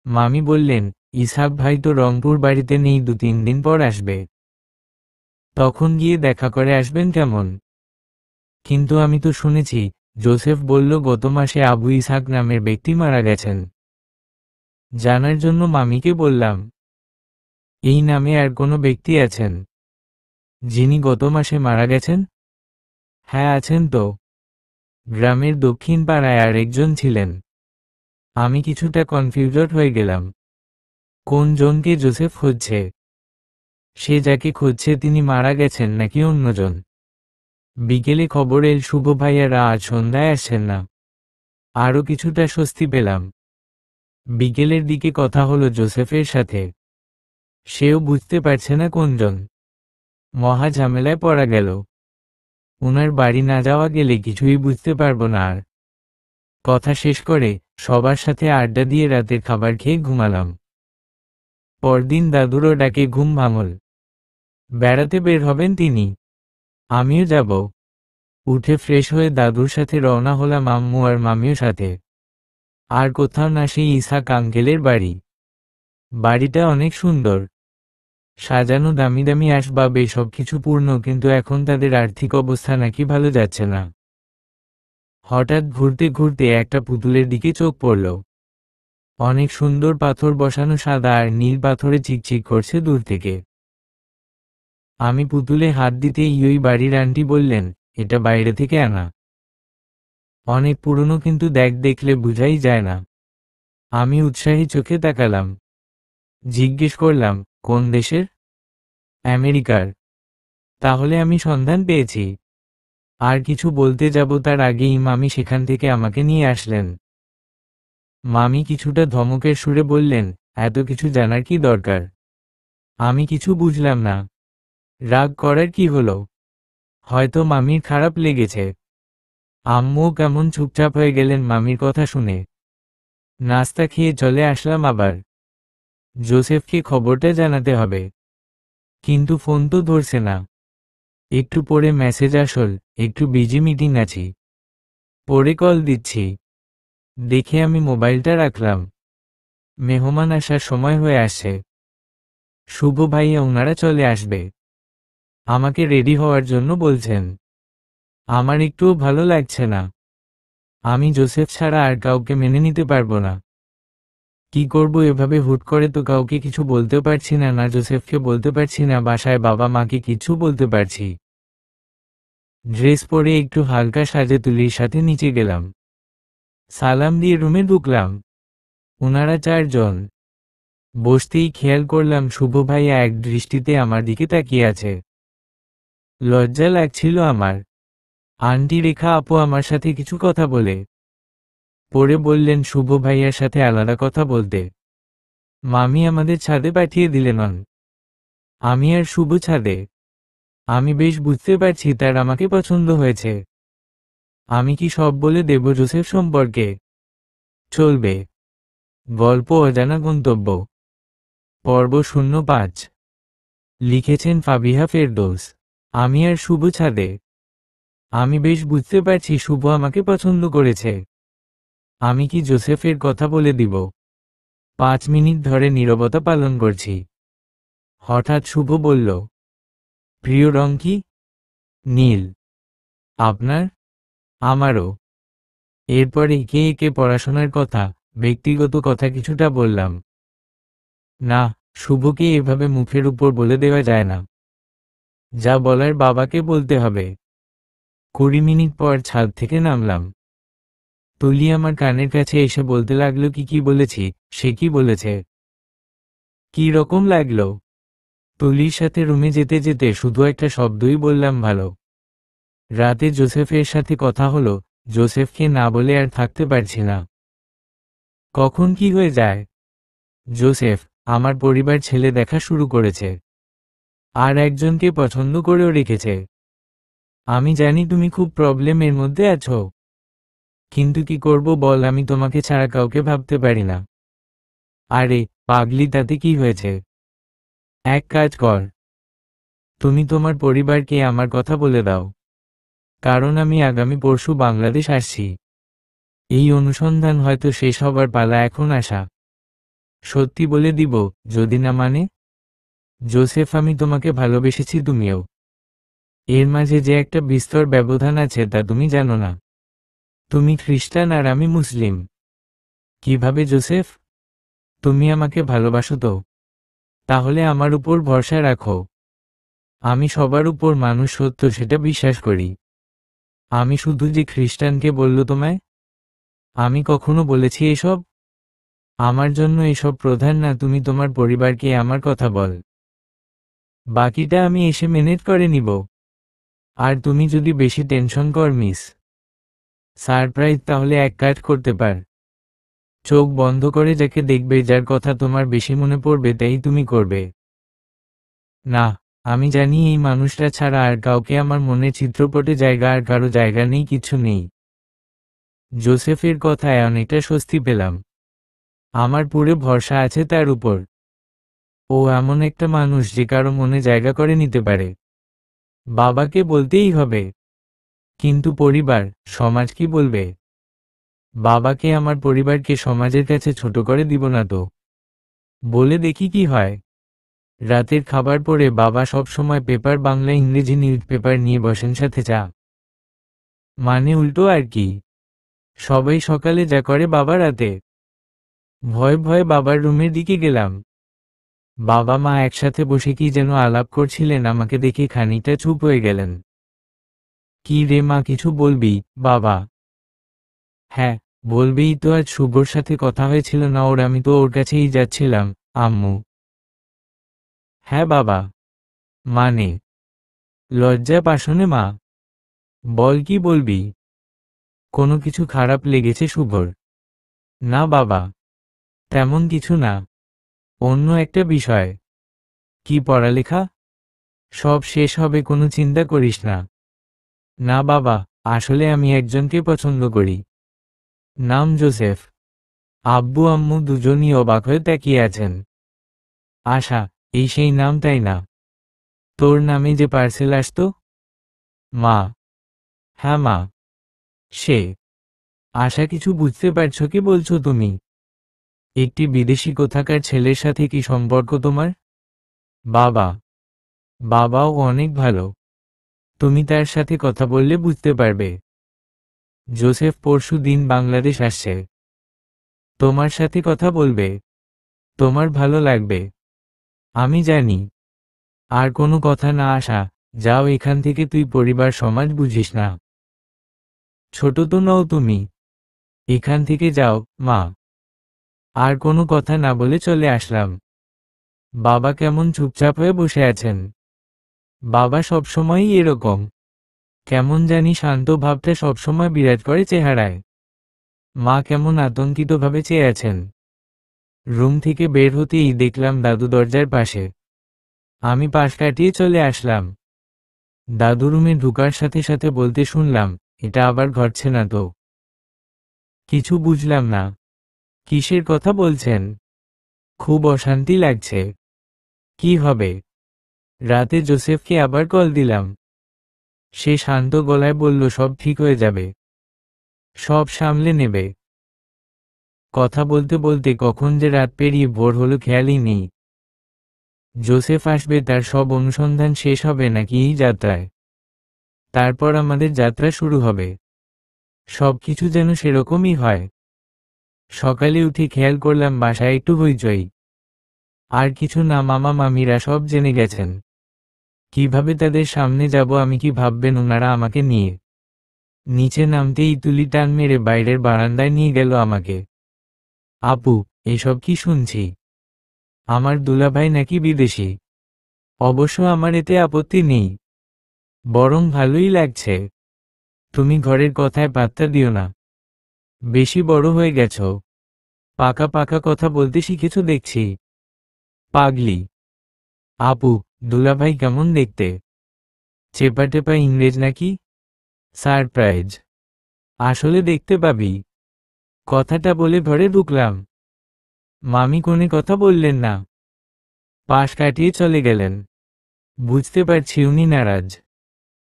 মামি বললেন, ইসহাক ভাই তো রংপুর বাড়িতে নেই, 2-3 দিন পর আসবে। তখন গিয়ে দেখা করে আসবেন কেমন? কিন্তু আমি তো শুনেছি, জোসেফ বলল গত মাসে আবু ইসহাক নামের ব্যক্তি মারা গেছেন। জানার জন্য মামিকে বললাম, এই নামে আর কোনো ব্যক্তি আছেন যিনি গত মাসে মারা গেছেন? হ্যাঁ আছেন তো, গ্রামের দক্ষিণ পাড়ায় আর একজন ছিলেন। আমি কিছুটা কনফিউজড হয়ে গেলাম, কোন জনকে জোসেফ খুঁজছে? সে যাকে খুঁজছে তিনি মারা গেছেন নাকি অন্যজন? বিকেলে খবর এল শুভ ভাইয়ারা আজ সন্ধ্যায় আসছেন না। আরও কিছুটা স্বস্তি পেলাম। বিকেলের দিকে কথা হলো জোসেফের সাথে, সেও বুঝতে পারছে না কোনজন। মহা ঝামেলায় পড়া গেল। ওনার বাড়ি না যাওয়া গেলে কিছুই বুঝতে পারবো না আর। কথা শেষ করে সবার সাথে আড্ডা দিয়ে রাতের খাবার খেয়ে ঘুমালাম। পরদিন দাদুরও ডাকে ঘুম ভাঙল। বেড়াতে বের হবেন তিনি, আমিও যাব। উঠে ফ্রেশ হয়ে দাদুর সাথে রওনা হলাম আম্মু আর মামিও সাথে। আর কোথাও না, সেই ইসহাক আঙ্কেলের বাড়ি। বাড়িটা অনেক সুন্দর, সাজানো, দামি দামি আসবাব, সব কিছু পূর্ণ, কিন্তু এখন তাদের আর্থিক অবস্থা নাকি ভালো যাচ্ছে না। হঠাৎ ঘুরতে ঘুরতে একটা পুতুলের দিকে চোখ পড়ল। অনেক সুন্দর পাথর বসানো, সাদা আর নীল পাথরে চিকচিক করছে দূর থেকে। আমি পুতুলে হাত দিতেই ওই বাড়ির আন্টি বললেন, এটা বাইরে থেকে আনা, অনেক পুরনো, কিন্তু দেখলে বুঝাই যায় না। আমি উৎসাহী চোখে তাকালাম, জিজ্ঞেস করলাম, কোন দেশের? আমেরিকার। তাহলে আমি সন্ধান পেয়েছি। আর কিছু বলতে যাব তার আগেই মামি সেখান থেকে আমাকে নিয়ে আসলেন। মামি কিছুটা ধমকের সুরে বললেন, এত কিছু জানার কি দরকার? আমি কিছু বুঝলাম না। রাগ করার কি হলো? হয়তো মামির খারাপ লেগেছে। আম্মুও কেমন চুপচাপ হয়ে গেলেন মামির কথা শুনে। নাস্তা খেয়ে চলে আসলাম আবার। জোসেফকে খবরটা জানাতে হবে, কিন্তু ফোন তো ধরছে না। একটু পরে মেসেজ আসল, একটু বিজি মিটিং আছি, পরে কল দিচ্ছি। দেখে আমি মোবাইলটা রাখলাম। মেহমান আসার সময় হয়ে আসছে। শুভ ভাইয়া ওনারা চলে আসবে, আমাকে রেডি হওয়ার জন্য বলছেন। আমার একটুও ভালো লাগছে না। আমি জোসেফ ছাড়া আর কাউকে মেনে নিতে পারবো না। কি করব এভাবে হুট করে? তো কাউকে কিছু বলতে পারছি না, না জোসেফকে বলতে পারছি না, বাসায় বাবা মাকে কিছু বলতে পারছি। ড্রেস পরে একটু হালকা সাজে তুলির সাথে নিচে গেলাম। সালাম দিয়ে রুমে ঢুকলাম। ওনারা 4 জন। বসতেই খেয়াল করলাম শুভ ভাইয়া এক দৃষ্টিতে আমার দিকে তাকিয়ে আছে। লজ্জা লাগছিল আমার। আন্টি রেখা আপু আমার সাথে কিছু কথা বলে পরে বললেন শুভ ভাইয়ার সাথে আলাদা কথা বলতে। মামি আমাদের ছাদে পাঠিয়ে দিলেন। আমি আর শুভ ছাদে। আমি বেশ বুঝতে পারছি তার আমাকে পছন্দ হয়েছে। আমি কি সব বলে দেব জোসেফ সম্পর্কে? চলবে। গল্প অজানা গন্তব্য, পর্ব 05। লিখেছেন ফাবিহা ফেরদৌস। আমি আর শুভ ছাদে। আমি বেশ বুঝতে পারছি শুভ আমাকে পছন্দ করেছে। আমি কি জোসেফের কথা বলে দিব? 5 মিনিট ধরে নীরবতা পালন করছি। হঠাৎ শুভ বলল, প্রিয় রং কি? নীল। আপনার? আমারও। এরপর একে একে পড়াশোনার কথা, ব্যক্তিগত কথা কিছুটা বললাম। না, শুভকে এভাবে মুখের উপর বলে দেওয়া যায় না। যা বলার বাবাকে বলতে হবে। 20 মিনিট পর ছাদ থেকে নামলাম। তুলি আমার কানের কাছে এসে বলতে লাগলো কি বলেছি। সে কি বলেছে? কি রকম লাগলো? তুলির সাথে রুমে যেতে যেতে শুধু একটা শব্দই বললাম, ভালো। রাতে জোসেফের সাথে কথা হলো। জোসেফকে না বলে আর থাকতে পারছি না। কখন কি হয়ে যায়। জোসেফ আমার পরিবার ছেলে দেখা শুরু করেছে, আর একজনকে পছন্দ করেও রেখেছে। আমি জানি তুমি খুব প্রবলেমের মধ্যে আছো, কিন্তু কি করব বল, আমি তোমাকে ছাড়া কাউকে ভাবতে পারি না। আরে পাগলি, তাতে কি হয়েছে? এক কাজ কর, তুমি তোমার পরিবারকে আমার কথা বলে দাও, কারণ আমি আগামী পরশু বাংলাদেশ আসছি। এই অনুসন্ধান হয়তো শেষ হবার পালা, এখন আসা। সত্যি বলে দিব, যদি না মানে? জোসেফ আমি তোমাকে ভালোবেসেছি, তুমিও। এর মাঝে যে একটা বিস্তর ব্যবধান আছে তা তুমি জানো না। তুমি খ্রিস্টান আর আমি মুসলিম। কিভাবে জোসেফ? তুমি আমাকে ভালোবাসো তো? তাহলে আমার উপর ভরসা রাখো। আমি সবার উপর মানুষ সত্য সেটা বিশ্বাস করি। আমি শুধু যে খ্রিস্টানকে বলল তোমায়? আমি কখনো বলেছি এসব? আমার জন্য এসব প্রধান না, তুমি তোমার পরিবারকে আমার কথা বল। বাকিটা আমি এসে ম্যানেজ করে নিব। আর তুমি যদি বেশি টেনশন কর মিস সারপ্রাইজ, তাহলে এক কাজ করতে পার। চোখ বন্ধ করে যাকে দেখবে, যার কথা তোমার বেশি মনে পড়বে, তাই তুমি করবে। না, আমি জানি এই মানুষটা ছাড়া আর কাউকে আমার মনে চিত্রপটে জায়গা, আর কারো জায়গা নেই, কিছু নেই। জোসেফের কথায় অনেকটা স্বস্তি পেলাম। আমার পুরো ভরসা আছে তার উপর। ও এমন একটা মানুষ যে কারো মনে জায়গা করে নিতে পারে। বাবাকে বলতেই হবে। কিন্তু পরিবার, সমাজ কি বলবে? বাবাকে, আমার পরিবারকে সমাজের কাছে ছোট করে দিব না তো। বলে দেখি কি হয়। রাতের খাবার পরে বাবা সব সময় পেপার, বাংলা ইংরেজি নিউজ পেপার নিয়ে বসেন, সাথে চা। মানে উল্টো আর কি। সবাই সকালে যা করে বাবা রাতে। ভয়ে ভয়ে বাবার রুমের দিকে গেলাম। বাবা মা একসাথে বসে কি যেন আলাপ করছিলেন, আমাকে দেখে খানিকটা চুপ হয়ে গেলেন। কি রে মা, কিছু বলবি? বাবা: হ্যাঁ, বলবেই তো, আজ শুভর সাথে কথা হয়েছিল না ওর, আমি তো ওর কাছেই যাচ্ছিলাম। আম্মু: হ্যাঁ বাবা। মানে? লজ্জা পাসনে মা? বল কি বলবি? কোনো কিছু খারাপ লেগেছে শুভর? না বাবা, তেমন কিছু না, অন্য একটা বিষয়। কি, পড়ালেখা? সব শেষ হবে, কোনো চিন্তা করিস না। না বাবা, আসলে আমি একজনকে পছন্দ করি। নাম জোসেফ। আব্বু আম্মু দুজনই অবাক হয়ে তাকিয়ে আছেন। আশা, এই সেই নাম তাই না? তোর নামে যে পার্সেল আসতো? মা: হ্যাঁ মা। সে আশা, কিছু বুঝতে পারছো কি বলছো তুমি? একটি বিদেশি কোথাকার ছেলের সাথে কি সম্পর্ক তোমার? বাবা: বাবাও অনেক ভালো, তুমি তার সাথে কথা বললে বুঝতে পারবে। জোসেফ পরশু দিন বাংলাদেশ আসছে। তোমার সাথে কথা বলবে, তোমার ভালো লাগবে। আমি জানি। আর কোনো কথা না আশা, যাও এখান থেকে, তুই পরিবার সমাজ বুঝিস না। ছোট তো নও তুমি, এখান থেকে যাও মা। আর কোনো কথা না বলে চলে আসলাম। বাবা কেমন চুপচাপ হয়ে বসে আছেন। বাবা সবসময়ই এরকম, কেমন জানি শান্ত ভাবটা সবসময় বিরাজ করে চেহারায়। মা কেমন আতঙ্কিতভাবে চেয়ে আছেন। রুম থেকে বের হতেই দেখলাম দাদু দরজার পাশে। আমি পাশ কাটিয়ে চলে আসলাম। দাদু রুমে ঢুকার সাথে সাথে বলতে শুনলাম, এটা আবার ঘটছে না তো? কিছু বুঝলাম না। কিসের কথা বলছেন? খুব অশান্তি লাগছে। কি হবে? রাতে জোসেফকে আবার কল দিলাম। সে শান্ত গলায় বলল, সব ঠিক হয়ে যাবে, সব সামলে নেবে। কথা বলতে বলতে কখন যে রাত পেরিয়ে ভোর হলো খেয়ালই নেই। জোসেফ আসবে, তার সব অনুসন্ধান শেষ হবে নাকি এই যাত্রায়। তারপর আমাদের যাত্রা শুরু হবে। সবকিছু যেন সেরকমই হয়। সকালে উঠে খেয়াল করলাম বাসায় একটু হইচই। আর কিছু না, মামা মামিরা সব জেনে গেছেন। কিভাবে তাদের সামনে যাব, আমি কি ভাববেন ওনারা আমাকে নিয়ে? নিচে নামতেই তুলি টান মেরে বাইরের বারান্দায় নিয়ে গেল আমাকে। আপু, এসব কি শুনছি? আমার দুলাভাই নাকি বিদেশি? অবশ্য আমার এতে আপত্তি নেই, বরং ভালোই লাগছে। তুমি ঘরের কথায় পাত্তা দিও না, বেশি বড় হয়ে গেছ, পাকা পাকা কথা বলতে শিখেছ দেখছি। পাগলি। আপু, দুলাভাই কেমন দেখতে? চেপা টেপা ইংরেজ নাকি? সারপ্রাইজ। আসলে দেখতে পাবি। কথাটা বলে ঘরে ঢুকলাম। মামি কোনে কথা বললেন না, পাশ কাটিয়ে চলে গেলেন। বুঝতে পারছি উনি নারাজ।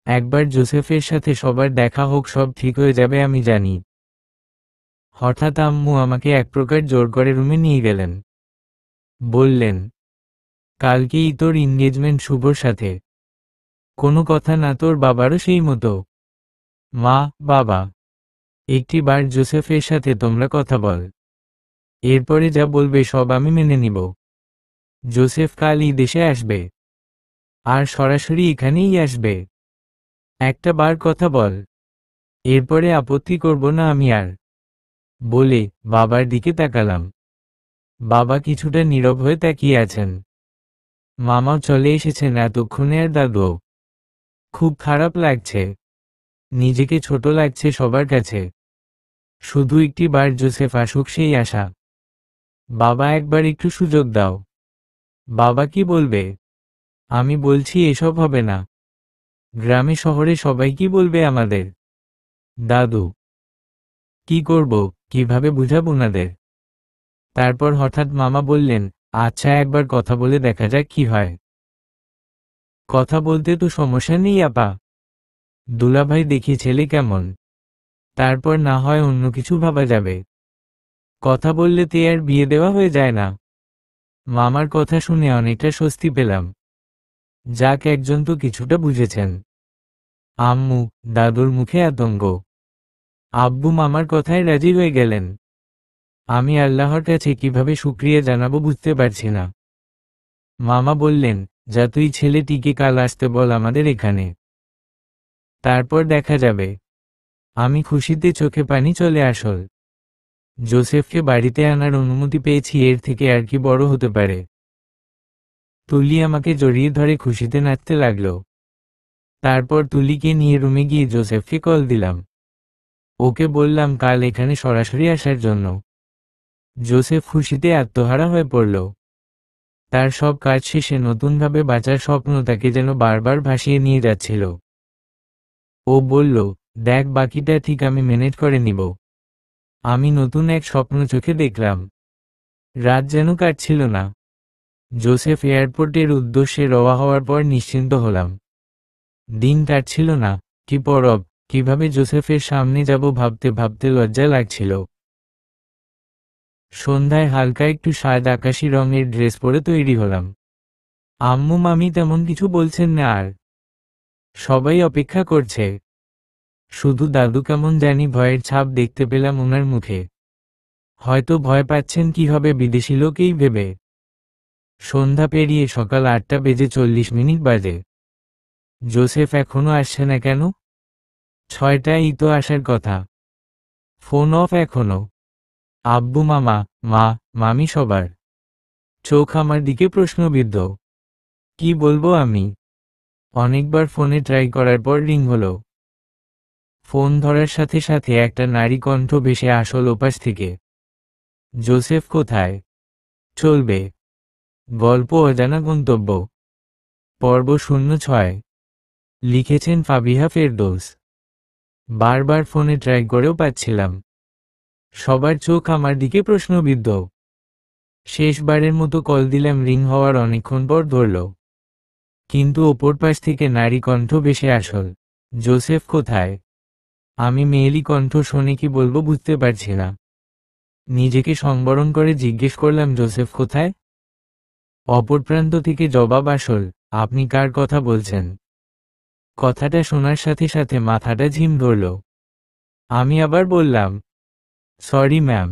একবার জোসেফের সাথে সবার দেখা হোক, সব ঠিক হয়ে যাবে আমি জানি। হঠাৎ আম্মু আমাকে এক প্রকার জোর করে রুমে নিয়ে গেলেন। বললেন, কালকেই তোর এনগেজমেন্ট শুভর সাথে। কোনো কথা না তোর বাবারও সেই মতো। মা, বাবা, একটি বার জোসেফের সাথে তোমরা কথা বল, এরপরে যা বলবে সব আমি মেনে নিব। জোসেফ কালই দেশে আসবে, আর সরাসরি এখানেই আসবে। একটা বার কথা বল, এরপরে আপত্তি করব না আমি আর। বলে বাবার দিকে তাকালাম। বাবা কিছুটা নীরব হয়ে তাকিয়ে আছেন। মামাও চলে এসেছেন এতক্ষণে, আর দাদুও। খুব খারাপ লাগছে, নিজেকে ছোট লাগছে সবার কাছে। শুধু একটি বার জোসেফ আসুক, সেই আশা। বাবা, একবার একটু সুযোগ দাও। বাবা কি বলবে? আমি বলছি এসব হবে না। গ্রামে শহরে সবাই কি বলবে আমাদের? দাদু, কি করব, কিভাবে বুঝাবো ওনাদের? তারপর হঠাৎ মামা বললেন, আচ্ছা একবার কথা বলে দেখা যাক কি হয়। কথা বলতে তো সমস্যা নেই আপা। দুলাভাই দেখি ছেলে কেমন, তারপর না হয় অন্য কিছু ভাবা যাবে। কথা বললে তে আর বিয়ে দেওয়া হয়ে যায় না। মামার কথা শুনে অনেকটা স্বস্তি পেলাম। যাক, একজন তো কিছুটা বুঝেছেন। আম্মু, দাদুর মুখে আতঙ্ক। আব্বু মামার কথায় রাজি হয়ে গেলেন। আমি আল্লাহর কাছে কিভাবে শুকরিয়া জানাবো বুঝতে পারছি না। মামা বললেন, যা তুই ছেলেটিকে কাল আসতে বল আমাদের এখানে, তারপর দেখা যাবে। আমি খুশিতে চোখে পানি চলে আসল। জোসেফকে বাড়িতে আনার অনুমতি পেয়েছি, এর থেকে আর কি বড় হতে পারে। তুলি আমাকে জড়িয়ে ধরে খুশিতে নাচতে লাগলো। তারপর তুলিকে নিয়ে রুমে গিয়ে জোসেফকে কল দিলাম। ওকে বললাম কাল এখানে সরাসরি আসার জন্য। জোসেফ খুশিতে আত্মহারা হয়ে পড়ল। তার সব কাজ শেষে নতুনভাবে বাঁচার স্বপ্ন তাকে যেন বারবার ভাসিয়ে নিয়ে যাচ্ছিল। ও বলল, দেখ, বাকিটা ঠিক আমি ম্যানেজ করে নিব। আমি নতুন এক স্বপ্ন চোখে দেখলাম। রাত যেন কাটছিল না। জোসেফ এয়ারপোর্টের উদ্দেশ্যে রওয়া হওয়ার পর নিশ্চিন্ত হলাম। দিন কাটছিল না, কি পরব, কিভাবে জোসেফের সামনে যাব ভাবতে ভাবতে লজ্জা লাগছিল। সন্ধ্যায় হালকা একটু সাদা আকাশি রঙের ড্রেস পরে তৈরি হলাম। আম্মু মামি তেমন কিছু বলছেন না, আর সবাই অপেক্ষা করছে। শুধু দাদু কেমন জানি ভয়ের ছাপ দেখতে পেলাম ওনার মুখে। হয়তো ভয় পাচ্ছেন কি হবে বিদেশি লোকেই ভেবে। সন্ধ্যা পেরিয়ে সকাল 8:40 বাজে। জোসেফ এখনো আসছে না কেন? 6টায় তো আসার কথা। ফোন অফ এখনো। আব্বু, মামা, মা, মামি সবার চোখ আমার দিকে প্রশ্নবিদ্ধ। কি বলবো আমি? অনেকবার ফোনে ট্রাই করার পর রিং হলো। ফোন ধরার সাথে সাথে একটা নারী কণ্ঠ ভেসে আসল ওপাশ থেকে। জোসেফ কোথায়? চলবে গল্প অজানা গন্তব্য, পর্ব 06। লিখেছেন ফাবিহা ফেরদৌস। বারবার ফোনে ট্রাই করেও পাচ্ছিলাম। সবার চোখ আমার দিকে প্রশ্নবিদ্ধ। শেষবারের মতো কল দিলাম, রিং হওয়ার অনেকক্ষণ পর ধরল। কিন্তু ওপর পাশ থেকে নারী কণ্ঠ ভেসে আসল। জোসেফ কোথায়? আমি মেয়েলি কণ্ঠ শুনে কি বলবো বুঝতে পারছি না। নিজেকে সংবরণ করে জিজ্ঞেস করলাম, জোসেফ কোথায়? অপর প্রান্ত থেকে জবাব আসল, আপনি কার কথা বলছেন? কথাটা শোনার সাথে সাথে মাথাটা ঝিম ধরল। আমি আবার বললাম, সরি ম্যাম,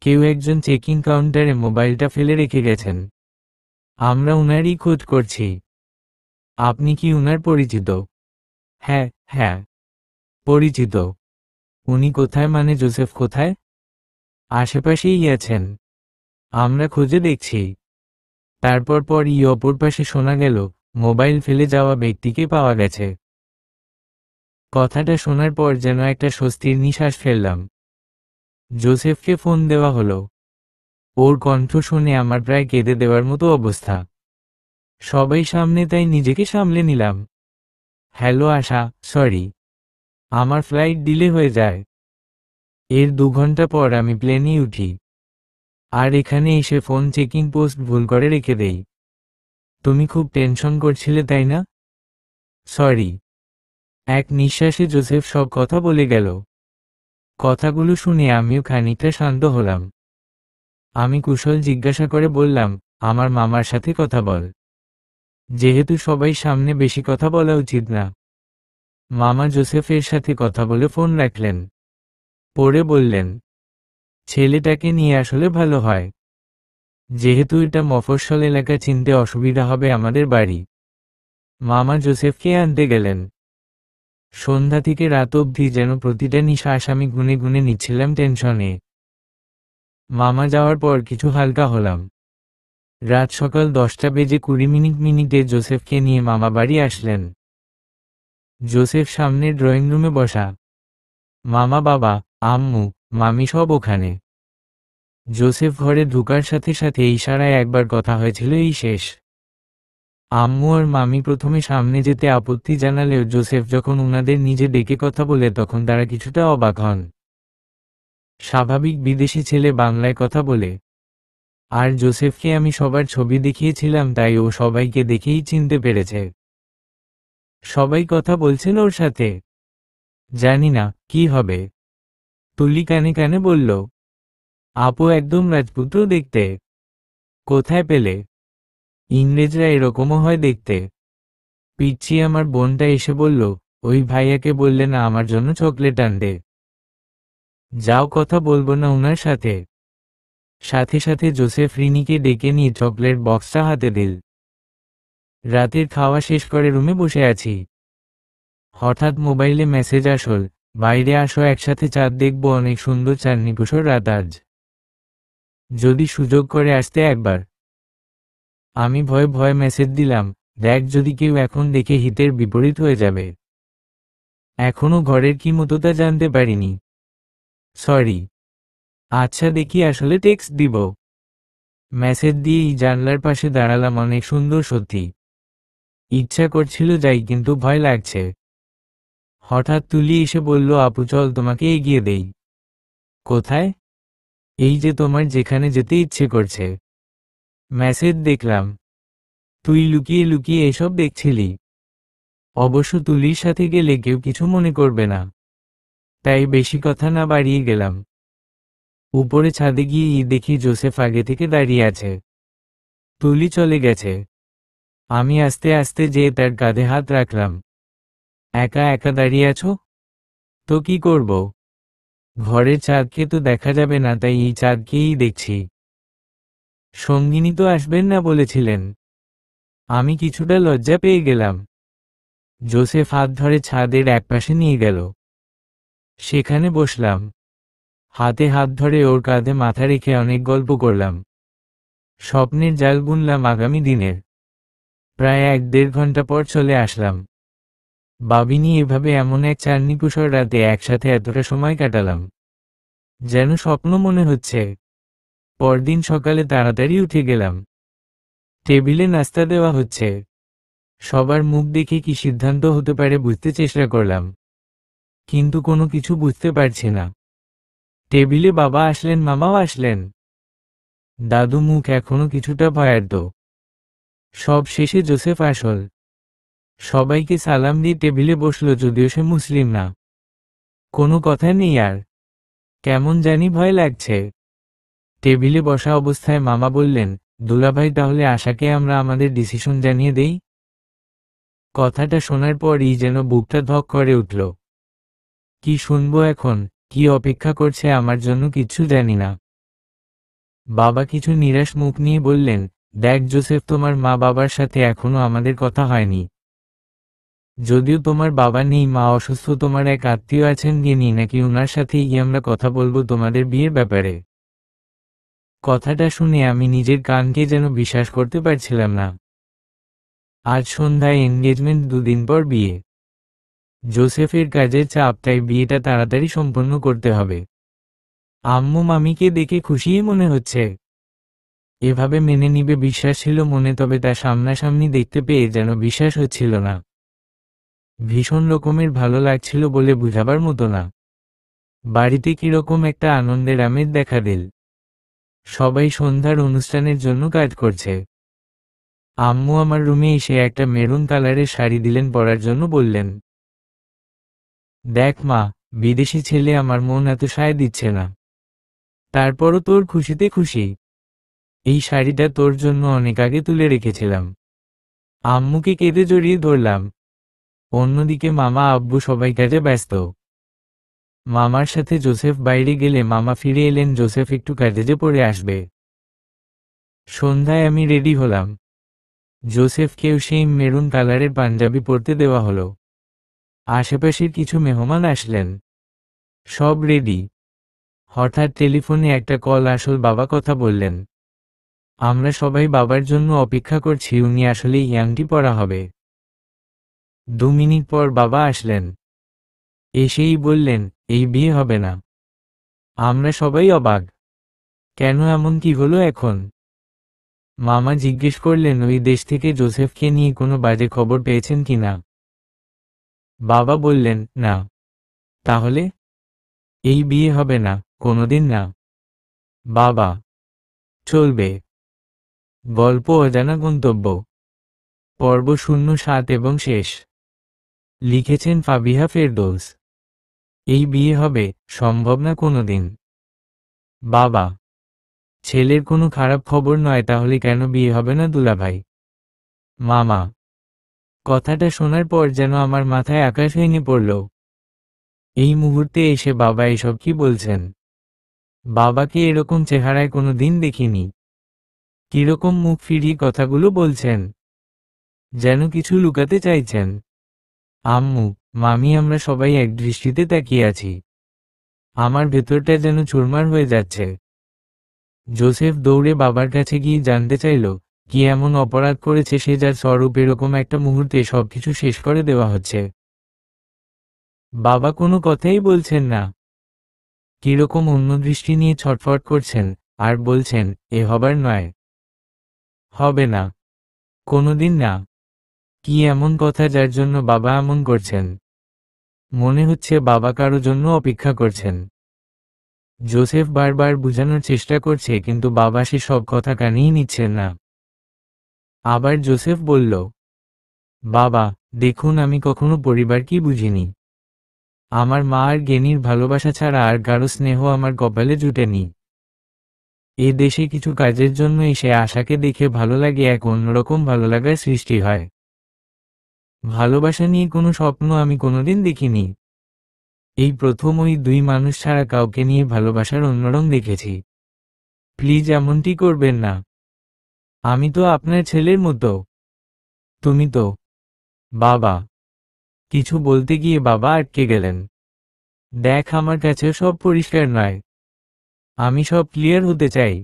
কেউ একজন চেকিং কাউন্টারে মোবাইলটা ফেলে রেখে গেছেন। আমরা উনারই খোঁজ করছি। আপনি কি উনার পরিচিত? হ্যাঁ, হ্যাঁ, পরিচিত। উনি কোথায়, মানে জোসেফ কোথায়? আশেপাশেই আছেন। আমরা খুঁজে দেখছি। তারপরই অপর পাশে শোনা গেল, মোবাইল ফেলে যাওয়া ব্যক্তিকে পাওয়া গেছে। কথাটা শোনার পর যেন একটা স্বস্তির নিঃশ্বাস ফেললাম। জোসেফকে ফোন দেওয়া হলো। ওর কণ্ঠ শুনে আমার প্রায় কেঁদে দেওয়ার মতো অবস্থা। সবাই সামনে, তাই নিজেকে সামলে নিলাম। হ্যালো আশা, সরি, আমার ফ্লাইট ডিলে হয়ে যায়। এর 2 ঘন্টা পর আমি প্লেনে উঠি। আর এখানে এসে ফোন চেকিং পোস্ট ভুল করে রেখে দেই। তুমি খুব টেনশন করছিলে, তাই না? সরি। এক নিঃশ্বাসে জোসেফ সব কথা বলে গেল। কথাগুলো শুনে আমিও খানিকটা শান্ত হলাম। আমি কুশল জিজ্ঞাসা করে বললাম, আমার মামার সাথে কথা বল। যেহেতু সবাই সামনে, বেশি কথা বলা উচিত না। মামা জোসেফের সাথে কথা বলে ফোন রাখলেন। পরে বললেন, ছেলেটাকে নিয়ে আসলে ভালো হয়। যেহেতু এটা মফস্বল এলাকা, চিনতে অসুবিধা হবে আমাদের বাড়ি। মামা জোসেফকে আনতে গেলেন। সন্ধ্যা থেকে রাত অবধি যেন প্রতিটা নিঃশ্বাস আমি গুনে গুনে নিচ্ছিলাম টেনশনে। মামা যাওয়ার পর কিছু হালকা হলাম। রাত সকাল 10:20 জোসেফকে নিয়ে মামা বাড়ি আসলেন। জোসেফ সামনের ড্রয়িং রুমে বসা। মামা, বাবা, আম্মু, মামি সব ওখানে। জোসেফ ঘরে ঢুকার সাথে সাথে ইশারায় একবার কথা হয়েছিল, এই শেষ। আম্মু আর মামি প্রথমে সামনে যেতে আপত্তি জানালেও জোসেফ যখন উনাদের নিজে ডেকে কথা বলে তখন তারা কিছুটা অবাক হন। স্বাভাবিক বিদেশি ছেলে বাংলায় কথা বলে। আর জোসেফকে আমি সবার ছবি দেখিয়েছিলাম, তাই ও সবাইকে দেখেই চিনতে পেরেছে। সবাই কথা বলছেন ওর সাথে। জানি না কি হবে। তুলি কানে কানে বলল, আপু একদম রাজপুত্র দেখতে। কোথায় পেলে? ইংরেজরা এরকমও হয় দেখতে। পিচ্ছি আমার বোনটা এসে বলল, ওই ভাইয়াকে বললে না আমার জন্য চকলেট আনতে। যাও, কথা বলবো না উনার সাথে। সাথে সাথে জোসেফ রিনিকে ডেকে নিয়ে চকলেট বক্সটা হাতে দিল। রাতের খাওয়া শেষ করে রুমে বসে আছি। হঠাৎ মোবাইলে মেসেজ আসল, বাইরে আসো, একসাথে চাঁদ দেখবো, অনেক সুন্দর চাঁদনিপুষর রাত আজ। যদি সুযোগ করে আসতে একবার। আমি ভয়ে ভয়ে মেসেজ দিলাম, দেখ যদি কেউ এখন দেখে হিতের বিপরীত হয়ে যাবে। এখনো ঘরের কি মতো তা জানতে পারিনি। সরি। আচ্ছা দেখি, আসলে টেক্সট দিব। মেসেজ দিয়েই জানলার পাশে দাঁড়ালাম, অনেক সুন্দর সত্যি। ইচ্ছা করছিল যাই, কিন্তু ভয় লাগছে। হঠাৎ তুলি এসে বলল, আপু চল তোমাকে এগিয়ে দেই। কোথায়? এই যে তোমার যেখানে যেতে ইচ্ছে করছে। মেসেজ দেখলাম। তুই লুকিয়ে লুকিয়ে এসব দেখছিলি। অবশ্য তুলির সাথে গেলে কেউ কিছু মনে করবে না, তাই বেশি কথা না বাড়িয়ে গেলাম। উপরে ছাদে গিয়ে দেখি জোসেফ আগে থেকে দাঁড়িয়ে আছে। তুলি চলে গেছে। আমি আস্তে আস্তে যেয়ে তার কাঁধে হাত রাখলাম। একা একা দাঁড়িয়ে আছো? তো কি করব? ঘরের চাঁদকে তো দেখা যাবে না, তাই এই চাঁদকেই দেখছি। সঙ্গিনী তো আসবেন না বলেছিলেন। আমি কিছুটা লজ্জা পেয়ে গেলাম। জোসেফ হাত ধরে ছাদের একপাশে নিয়ে গেল। সেখানে বসলাম। হাতে হাত ধরে ওর কাঁধে মাথা রেখে অনেক গল্প করলাম। স্বপ্নের জাল বুনলাম আগামী দিনের। প্রায় 1-1.5 ঘন্টা পর চলে আসলাম। ভাবিনি এভাবে এমন এক চাঁদনিপুষর রাতে একসাথে এতটা সময় কাটালাম। যেন স্বপ্ন মনে হচ্ছে। পরদিন সকালে তাড়াতাড়ি উঠে গেলাম। টেবিলে নাস্তা দেওয়া হচ্ছে। সবার মুখ দেখে কি সিদ্ধান্ত হতে পারে বুঝতে চেষ্টা করলাম, কিন্তু কোনো কিছু বুঝতে পারছি না। টেবিলে বাবা আসলেন, মামাও আসলেন। দাদু মুখ এখনো কিছুটা ভয়ার্ত। সব শেষে জোসেফ আসল। সবাইকে সালাম দিয়ে টেবিলে বসলো, যদিও সে মুসলিম না। কোনো কথা নেই আর। কেমন জানি ভয় লাগছে। টেবিলে বসা অবস্থায় মামা বললেন, দুলাভাই তাহলে আশাকে আমরা আমাদের ডিসিশন জানিয়ে দেই। কথাটা শোনার পরই যেন বুকটা ধক করে উঠল। কি শুনবো এখন, কি অপেক্ষা করছে আমার জন্য কিচ্ছু জানি না। বাবা কিছু নিরাশ মুখ নিয়ে বললেন, দেখ জোসেফ, তোমার মা বাবার সাথে এখনো আমাদের কথা হয়নি। যদিও তোমার বাবা নেই, মা অসুস্থ, তোমার এক আত্মীয় আছেন গিনি, নাকি ওনার সাথে গিয়ে আমরা কথা বলবো তোমাদের বিয়ের ব্যাপারে? কথাটা শুনে আমি নিজের কানকে যেন বিশ্বাস করতে পারছিলাম না। আজ সন্ধ্যায় এনগেজমেন্ট, 2 দিন পর বিয়ে। জোসেফের কাজের চাপ, তাই বিয়েটা তাড়াতাড়ি সম্পন্ন করতে হবে। আম্মু মামিকে দেখে খুশিই মনে হচ্ছে। এভাবে মেনে নিবে বিশ্বাস ছিল মনে, তবে তা সামনাসামনি দেখতে পেয়ে যেন বিশ্বাস হচ্ছিল না। ভীষণ রকমের ভালো লাগছিল বলে বুঝাবার মতো না। বাড়িতে কিরকম একটা আনন্দের আমেজ দেখা দিল। সবাই সন্ধ্যার অনুষ্ঠানের জন্য কাজ করছে। আম্মু আমার রুমে এসে একটা মেরুন কালারের শাড়ি দিলেন পরার জন্য, বললেন, দেখ মা, বিদেশি ছেলে, আমার মন এত সায় দিচ্ছে না। তারপরও তোর খুশিতে খুশি। এই শাড়িটা তোর জন্য অনেক আগে তুলে রেখেছিলাম। আম্মুকে কেঁদে জড়িয়ে ধরলাম। অন্যদিকে মামা আব্বু সবাই কাজে ব্যস্ত। মামার সাথে জোসেফ বাইরে গেলে মামা ফিরে এলেন, জোসেফ একটু কাজে পড়ে আসবে। সন্ধ্যায় আমি রেডি হলাম। জোসেফকেও সেই মেরুন কালারের পাঞ্জাবি পরতে দেওয়া হলো। আশেপাশের কিছু মেহমান আসলেন। সব রেডি। হঠাৎ টেলিফোনে একটা কল আসল। বাবা কথা বললেন, আমরা সবাই বাবার জন্য অপেক্ষা করছি, উনি আসলে ইয়াংটি পরা হবে। 2 মিনিট পর বাবা আসলেন। এসেই বললেন, এই বিয়ে হবে না। আমরা সবাই অবাক। কেন, এমন কি হলো এখন? মামা জিজ্ঞেস করলেন, ওই দেশ থেকে জোসেফকে নিয়ে কোনো বাজে খবর পেয়েছেন কিনা? বাবা বললেন, না। তাহলে? এই বিয়ে হবে না, কোনোদিন না। বাবা, চলবে। গল্প অজানা গন্তব্য, পর্ব 07 এবং শেষ। লিখেছেন ফাবিহা ফেরদৌস। এই বিয়ে হবে, সম্ভব না কোনোদিন। বাবা, ছেলের কোনো খারাপ খবর নয়, তাহলে কেন বিয়ে হবে না দুলাভাই? মামা, কথাটা শোনার পর যেন আমার মাথায় আকাশ ভেঙে পড়ল। এই মুহূর্তে এসে বাবা এসব কি বলছেন? বাবাকে এরকম চেহারায় কোনো দিন দেখিনি। কিরকম মুখ ফিরিয়ে কথাগুলো বলছেন, যেন কিছু লুকাতে চাইছেন। আম্মু, মামি, আমরা সবাই এক দৃষ্টিতে তাকিয়ে আছি। আমার ভেতরটা যেন চুরমার হয়ে যাচ্ছে। জোসেফ দৌড়ে বাবার কাছে গিয়ে জানতে চাইল, কি এমন অপরাধ করেছে সে, যার স্বরূপ এরকম একটা মুহূর্তে সবকিছু শেষ করে দেওয়া হচ্ছে। বাবা কোনো কথাই বলছেন না। কিরকম অন্য দৃষ্টি নিয়ে ছটফট করছেন, আর বলছেন, এ হবার নয়। হবে না, কোনোদিন না। কি এমন কথা যার জন্য বাবা এমন করছেন? মনে হচ্ছে বাবা কারো জন্য অপেক্ষা করছেন। জোসেফ বারবার বোঝানোর চেষ্টা করছে, কিন্তু বাবা সে সব কথা কানেই নিচ্ছেন না। আবার জোসেফ বলল, বাবা, দেখুন, আমি কখনো পরিবার কি বুঝিনি। আমার মা আর গেনির ভালোবাসা ছাড়া আর কারো স্নেহ আমার কপালে জুটেনি। এ দেশে কিছু কাজের জন্য এসে আশাকে দেখে ভালো লাগে, এক অন্যরকম ভালো লাগার সৃষ্টি হয়। ভালোবাসা নিয়ে কোনো স্বপ্ন আমি কোনোদিন দেখিনি। এই প্রথম ওই 2 মানুষ ছাড়া কাউকে নিয়ে ভালোবাসার অন্য রং দেখেছি। প্লিজ এমনটি করবেন না। আমি তো আপনার ছেলের মতো। তুমি তো। বাবা, কিছু বলতে গিয়ে বাবা আটকে গেলেন। দেখ, আমার কাছে সব পরিষ্কার নয়। আমি সব ক্লিয়ার হতে চাই।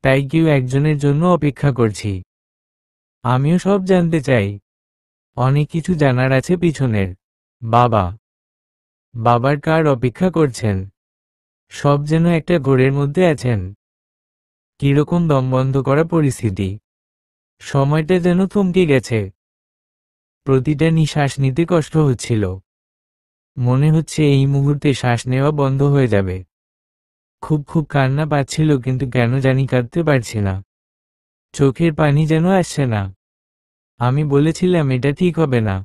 তাই কেউ একজনের জন্য অপেক্ষা করছি। আমিও সব জানতে চাই। অনেক কিছু জানার আছে পিছনের। বাবা, বাবার কার অপেক্ষা করছেন? সব যেন একটা ঘোরের মধ্যে আছেন। কিরকম দমবন্ধ করা পরিস্থিতি। সময়টা যেন থমকে গেছে। প্রতিটা নিঃশ্বাস নিতে কষ্ট হচ্ছিল। মনে হচ্ছে এই মুহূর্তে শ্বাস নেওয়া বন্ধ হয়ে যাবে। খুব খুব কান্না পাচ্ছিল, কিন্তু কেন জানি কাঁদতে পারছি না। চোখের পানি যেন আসছে না। আমি বলেছিলাম এটা ঠিক হবে না।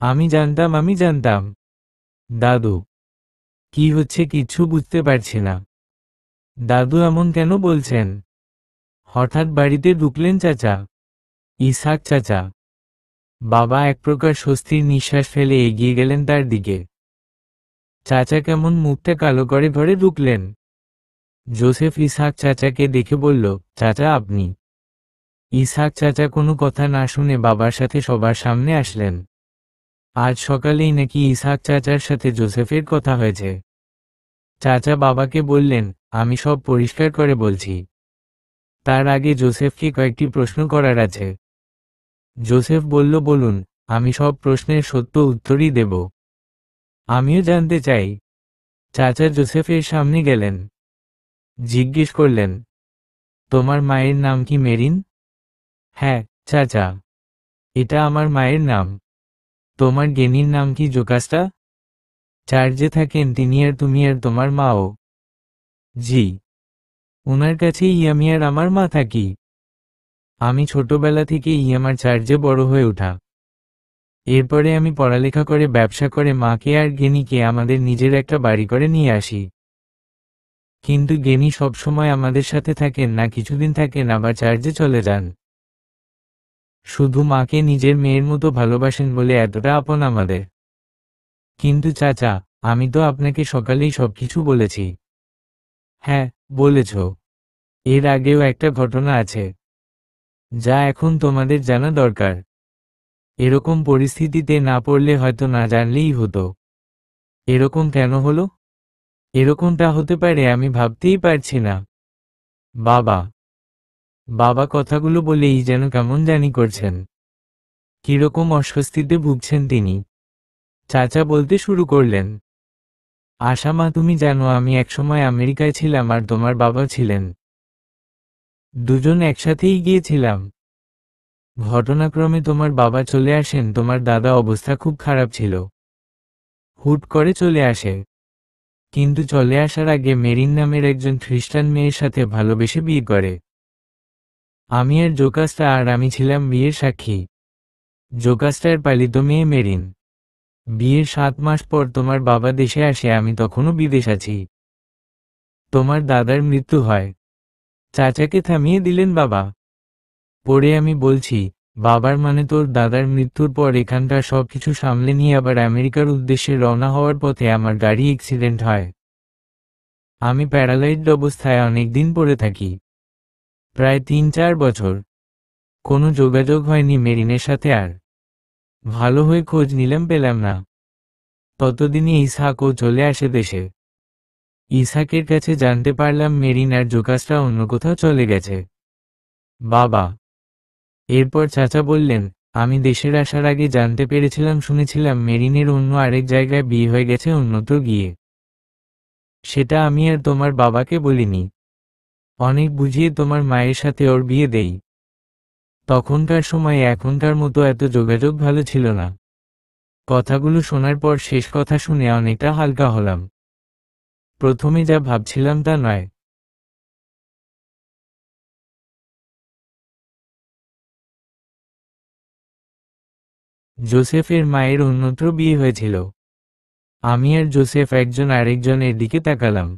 আমি জানতাম। দাদু, কি হচ্ছে কিচ্ছু বুঝতে পারছি না। দাদু এমন কেন বলছেন? হঠাৎ বাড়িতে ঢুকলেন চাচা, ইসহাক চাচা। বাবা এক প্রকার স্বস্তির নিঃশ্বাস ফেলে এগিয়ে গেলেন তার দিকে। চাচা কেমন মুখটা কালো করে ঘরে ঢুকলেন। জোসেফ ইসহাক চাচাকে দেখে বলল, চাচা আপনি? ইসহাক চাচা কোনো কথা না শুনে বাবার সাথে সবার সামনে আসলেন। আজ সকালেই নাকি ইসহাক চাচার সাথে জোসেফের কথা হয়েছে। চাচা বাবাকে বললেন, আমি সব পরিষ্কার করে বলছি। তার আগে জোসেফকে কয়েকটি প্রশ্ন করার আছে। জোসেফ বলল, বলুন, আমি সব প্রশ্নের সত্য উত্তরই দেব। আমিও জানতে চাই। চাচা জোসেফের সামনে গেলেন, জিজ্ঞেস করলেন, তোমার মায়ের নাম কি মেরিন? হ্যাঁ চাচা, এটা আমার মায়ের নাম। তোমার গেনির নাম কি জোকাস্টা? চার্চে থাকেন তিনি আর তুমি আর তোমার মাও? জি। ওনার কাছে ইয়ামি আর আমার মা থাকি। আমি ছোটবেলা থেকে আমার চার্চে বড় হয়ে ওঠা। এরপরে আমি পড়ালেখা করে ব্যবসা করে মাকে আর গেনিকে আমাদের নিজের একটা বাড়ি করে নিয়ে আসি। কিন্তু গেনি সবসময় আমাদের সাথে থাকেন না, কিছুদিন থাকেন আবার চার্চে চলে যান। শুধু মাকে নিজের মেয়ের মতো ভালোবাসেন বলে এতটা আপন আমাদের। কিন্তু চাচা, আমি তো আপনাকে সকালেই সবকিছু বলেছি। হ্যাঁ, বলেছ। এর আগেও একটা ঘটনা আছে, যা এখন তোমাদের জানা দরকার। এরকম পরিস্থিতিতে না পড়লে হয়তো না জানলেই হতো। এরকম কেন হলো? এরকমটা হতে পারে আমি ভাবতেই পারছি না। বাবা বাবা কথাগুলো বলেই যেন কেমন জানি করছেন। কিরকম অস্বস্তিতে ভুগছেন তিনি। চাচা বলতে শুরু করলেন, আশা মা, তুমি জানো আমি একসময় আমেরিকায় ছিলাম আর তোমার বাবা ছিলেন। দুজন একসাথেই গিয়েছিলাম। ঘটনাক্রমে তোমার বাবা চলে আসেন, তোমার দাদা অবস্থা খুব খারাপ ছিল। হুট করে চলে আসে। কিন্তু চলে আসার আগে মেরিন নামের একজন খ্রিস্টান মেয়ের সাথে ভালোবেসে বিয়ে করে। আমি আর জোকাস্টা আর আমি ছিলাম বিয়ের সাক্ষী। জোকাস্টার পালিত মেয়ে মেরিন। বিয়ের 7 মাস পর তোমার বাবা দেশে আসে, আমি তখনও বিদেশ আছি। তোমার দাদার মৃত্যু হয়। চাচাকে থামিয়ে দিলেন বাবা। পরে আমি বলছি, বাবার মানে তোর দাদার মৃত্যুর পর এখানকার সবকিছু সামলে নিয়ে আবার আমেরিকার উদ্দেশ্যে রওনা হওয়ার পথে আমার গাড়ি অ্যাক্সিডেন্ট হয়। আমি প্যারালাইজড অবস্থায় অনেকদিন পড়ে থাকি, প্রায় 3-4 বছর। কোনো যোগাযোগ হয়নি মেরিনের সাথে আর। ভালো হয়ে খোঁজ নিলাম, পেলাম না। ততদিনে ইসহাকও চলে আসে দেশে। ইসহাকের কাছে জানতে পারলাম মেরিন আর জোকাসরা অন্য কোথাও চলে গেছে। বাবা এরপর চাচা বললেন, আমি দেশের আসার আগে জানতে পেরেছিলাম, শুনেছিলাম মেরিনের অন্য আরেক জায়গায় বিয়ে হয়ে গেছে অন্যত্র গিয়ে। সেটা আমি আর তোমার বাবাকে বলিনি। অনেক বুঝিয়ে তোমার মায়ের সাথে ওর বিয়ে দেই। তখনকার সময়ে এখনকার মতো এত যোগাযোগ ভালো ছিল না। কথাগুলো শোনার পর শেষ কথা শুনে অনেকটা হালকা হলাম। প্রথমে যা ভাবছিলাম তা নয়। জোসেফের মায়ের অন্যত্র বিয়ে হয়েছিল। আমি আর জোসেফ একজন আরেকজনের দিকে তাকালাম।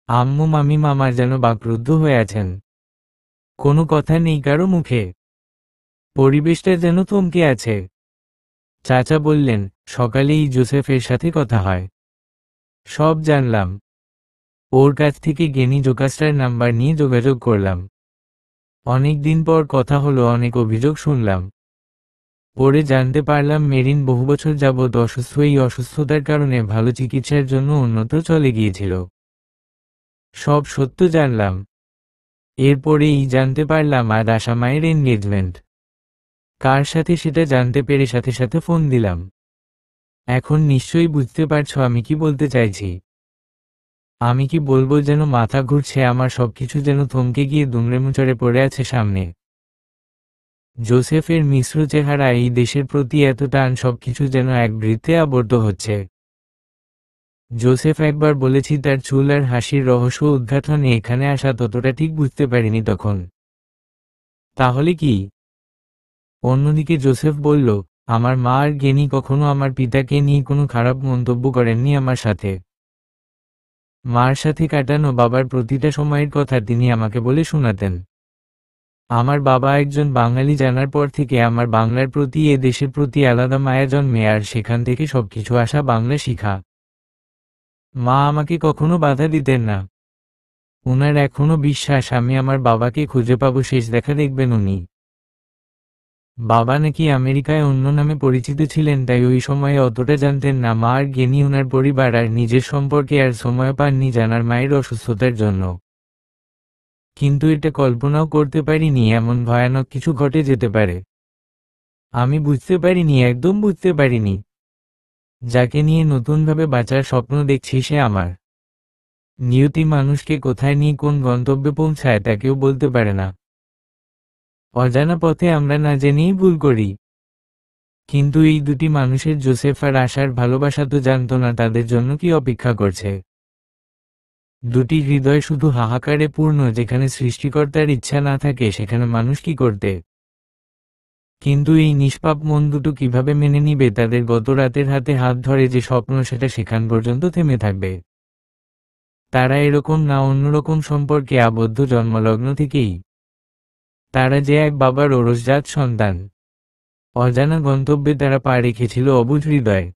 আম্মু মামি মামা যেন বাকরুদ্ধ হয়ে আছেন। কোনো কথা নেই কারো মুখে। পরিবেশটা যেন থমকে আছে। চাচা বললেন, সকালেই জোসেফের সাথে কথা হয়। সব জানলাম। ওর কাছ থেকে গেনি জোকাস্টার নাম্বার নিয়ে যোগাযোগ করলাম। অনেক দিন পর কথা হলো, অনেক অভিযোগ শুনলাম। পরে জানতে পারলাম মেরিন বহু বছর যাবৎ অসুস্থ, এই অসুস্থতার কারণে ভালো চিকিৎসার জন্য অন্যত্র চলে গিয়েছিল। সব সত্য জানলাম। এরপরেই জানতে পারলাম আজ আশা মায়ের এনগেজমেন্ট। কার সাথে সেটা জানতে পেরে সাথে সাথে ফোন দিলাম। এখন নিশ্চয়ই বুঝতে পারছো আমি কি বলতে চাইছি। আমি কি বলবো যেন মাথা ঘুরছে আমার, সবকিছু যেন থমকে গিয়ে দুমড়ে মুচড়ে পড়ে আছে সামনে। জোসেফের মিশ্র চেহারা, এই দেশের প্রতি এত টান, সবকিছু যেন এক বৃত্তে আবদ্ধ হচ্ছে। জোসেফ একবার বলেছি তার চুল আর হাসির রহস্য উদ্ঘাটনে এখানে আসা, ততটা ঠিক বুঝতে পারিনি তখন। তাহলে কি? অন্যদিকে জোসেফ বলল, আমার মা আর গেনি কখনো আমার পিতাকে নিয়ে কোনো খারাপ মন্তব্য করেননি আমার সাথে। মার সাথে কাটানো বাবার প্রতিটা সময়ের কথা তিনি আমাকে বলে শোনাতেন। আমার বাবা একজন বাঙালি জানার পর থেকে আমার বাংলার প্রতি, এ দেশের প্রতি আলাদা মায়া জন্মে, আর সেখান থেকে সবকিছু আসা বাংলা শিখা। মা আমাকে কখনো বাধা দিতেন না। ওনার এখনো বিশ্বাস আমি আমার বাবাকে খুঁজে পাবো, শেষ দেখা দেখবেন উনি। বাবা নাকি আমেরিকায় অন্য নামে পরিচিত ছিলেন, তাই ওই সময়ে অতটা জানতেন না। মা আর জ্ঞানী ওনার পরিবার আর নিজের সম্পর্কে আর সময় পাননি জানার মায়ের অসুস্থতার জন্য। কিন্তু এটা কল্পনাও করতে পারিনি এমন ভয়ানক কিছু ঘটে যেতে পারে। আমি বুঝতে পারিনি, একদম বুঝতে পারিনি। যাকে নিয়ে নতুনভাবে বাঁচার স্বপ্ন দেখছি সে আমার। নিয়তি মানুষকে কোথায় নিয়ে কোন গন্তব্যে পৌঁছায় তা কেউ বলতে পারে না। অজানা পথে আমরা না জেনেই ভুল করি। কিন্তু এই দুটি মানুষের, জোসেফ আর আশার ভালোবাসা তো জানতো না তাদের জন্য কি অপেক্ষা করছে। দুটি হৃদয় শুধু হাহাকারে পূর্ণ। যেখানে সৃষ্টিকর্তার ইচ্ছা না থাকে সেখানে মানুষ কি করতে। কিন্তু এই নিষ্পাপ মন দুটো কিভাবে মেনে নিবে তাদের গত রাতের হাতে হাত ধরে যে স্বপ্ন সেটা সেখান পর্যন্ত থেমে থাকবে। তারা এরকম না অন্যরকম সম্পর্কে আবদ্ধ জন্মলগ্ন থেকেই। তারা যে এক বাবার ওরসজাত সন্তান। অজানা গন্তব্যে তারা পা রেখেছিল অবুঝ হৃদয়।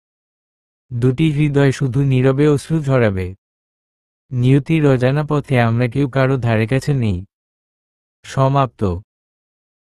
দুটি হৃদয় শুধু নীরবে অশ্রু ঝরাবে। নিয়তির অজানা পথে আমরা কেউ কারো ধারে কাছে নেই। সমাপ্ত।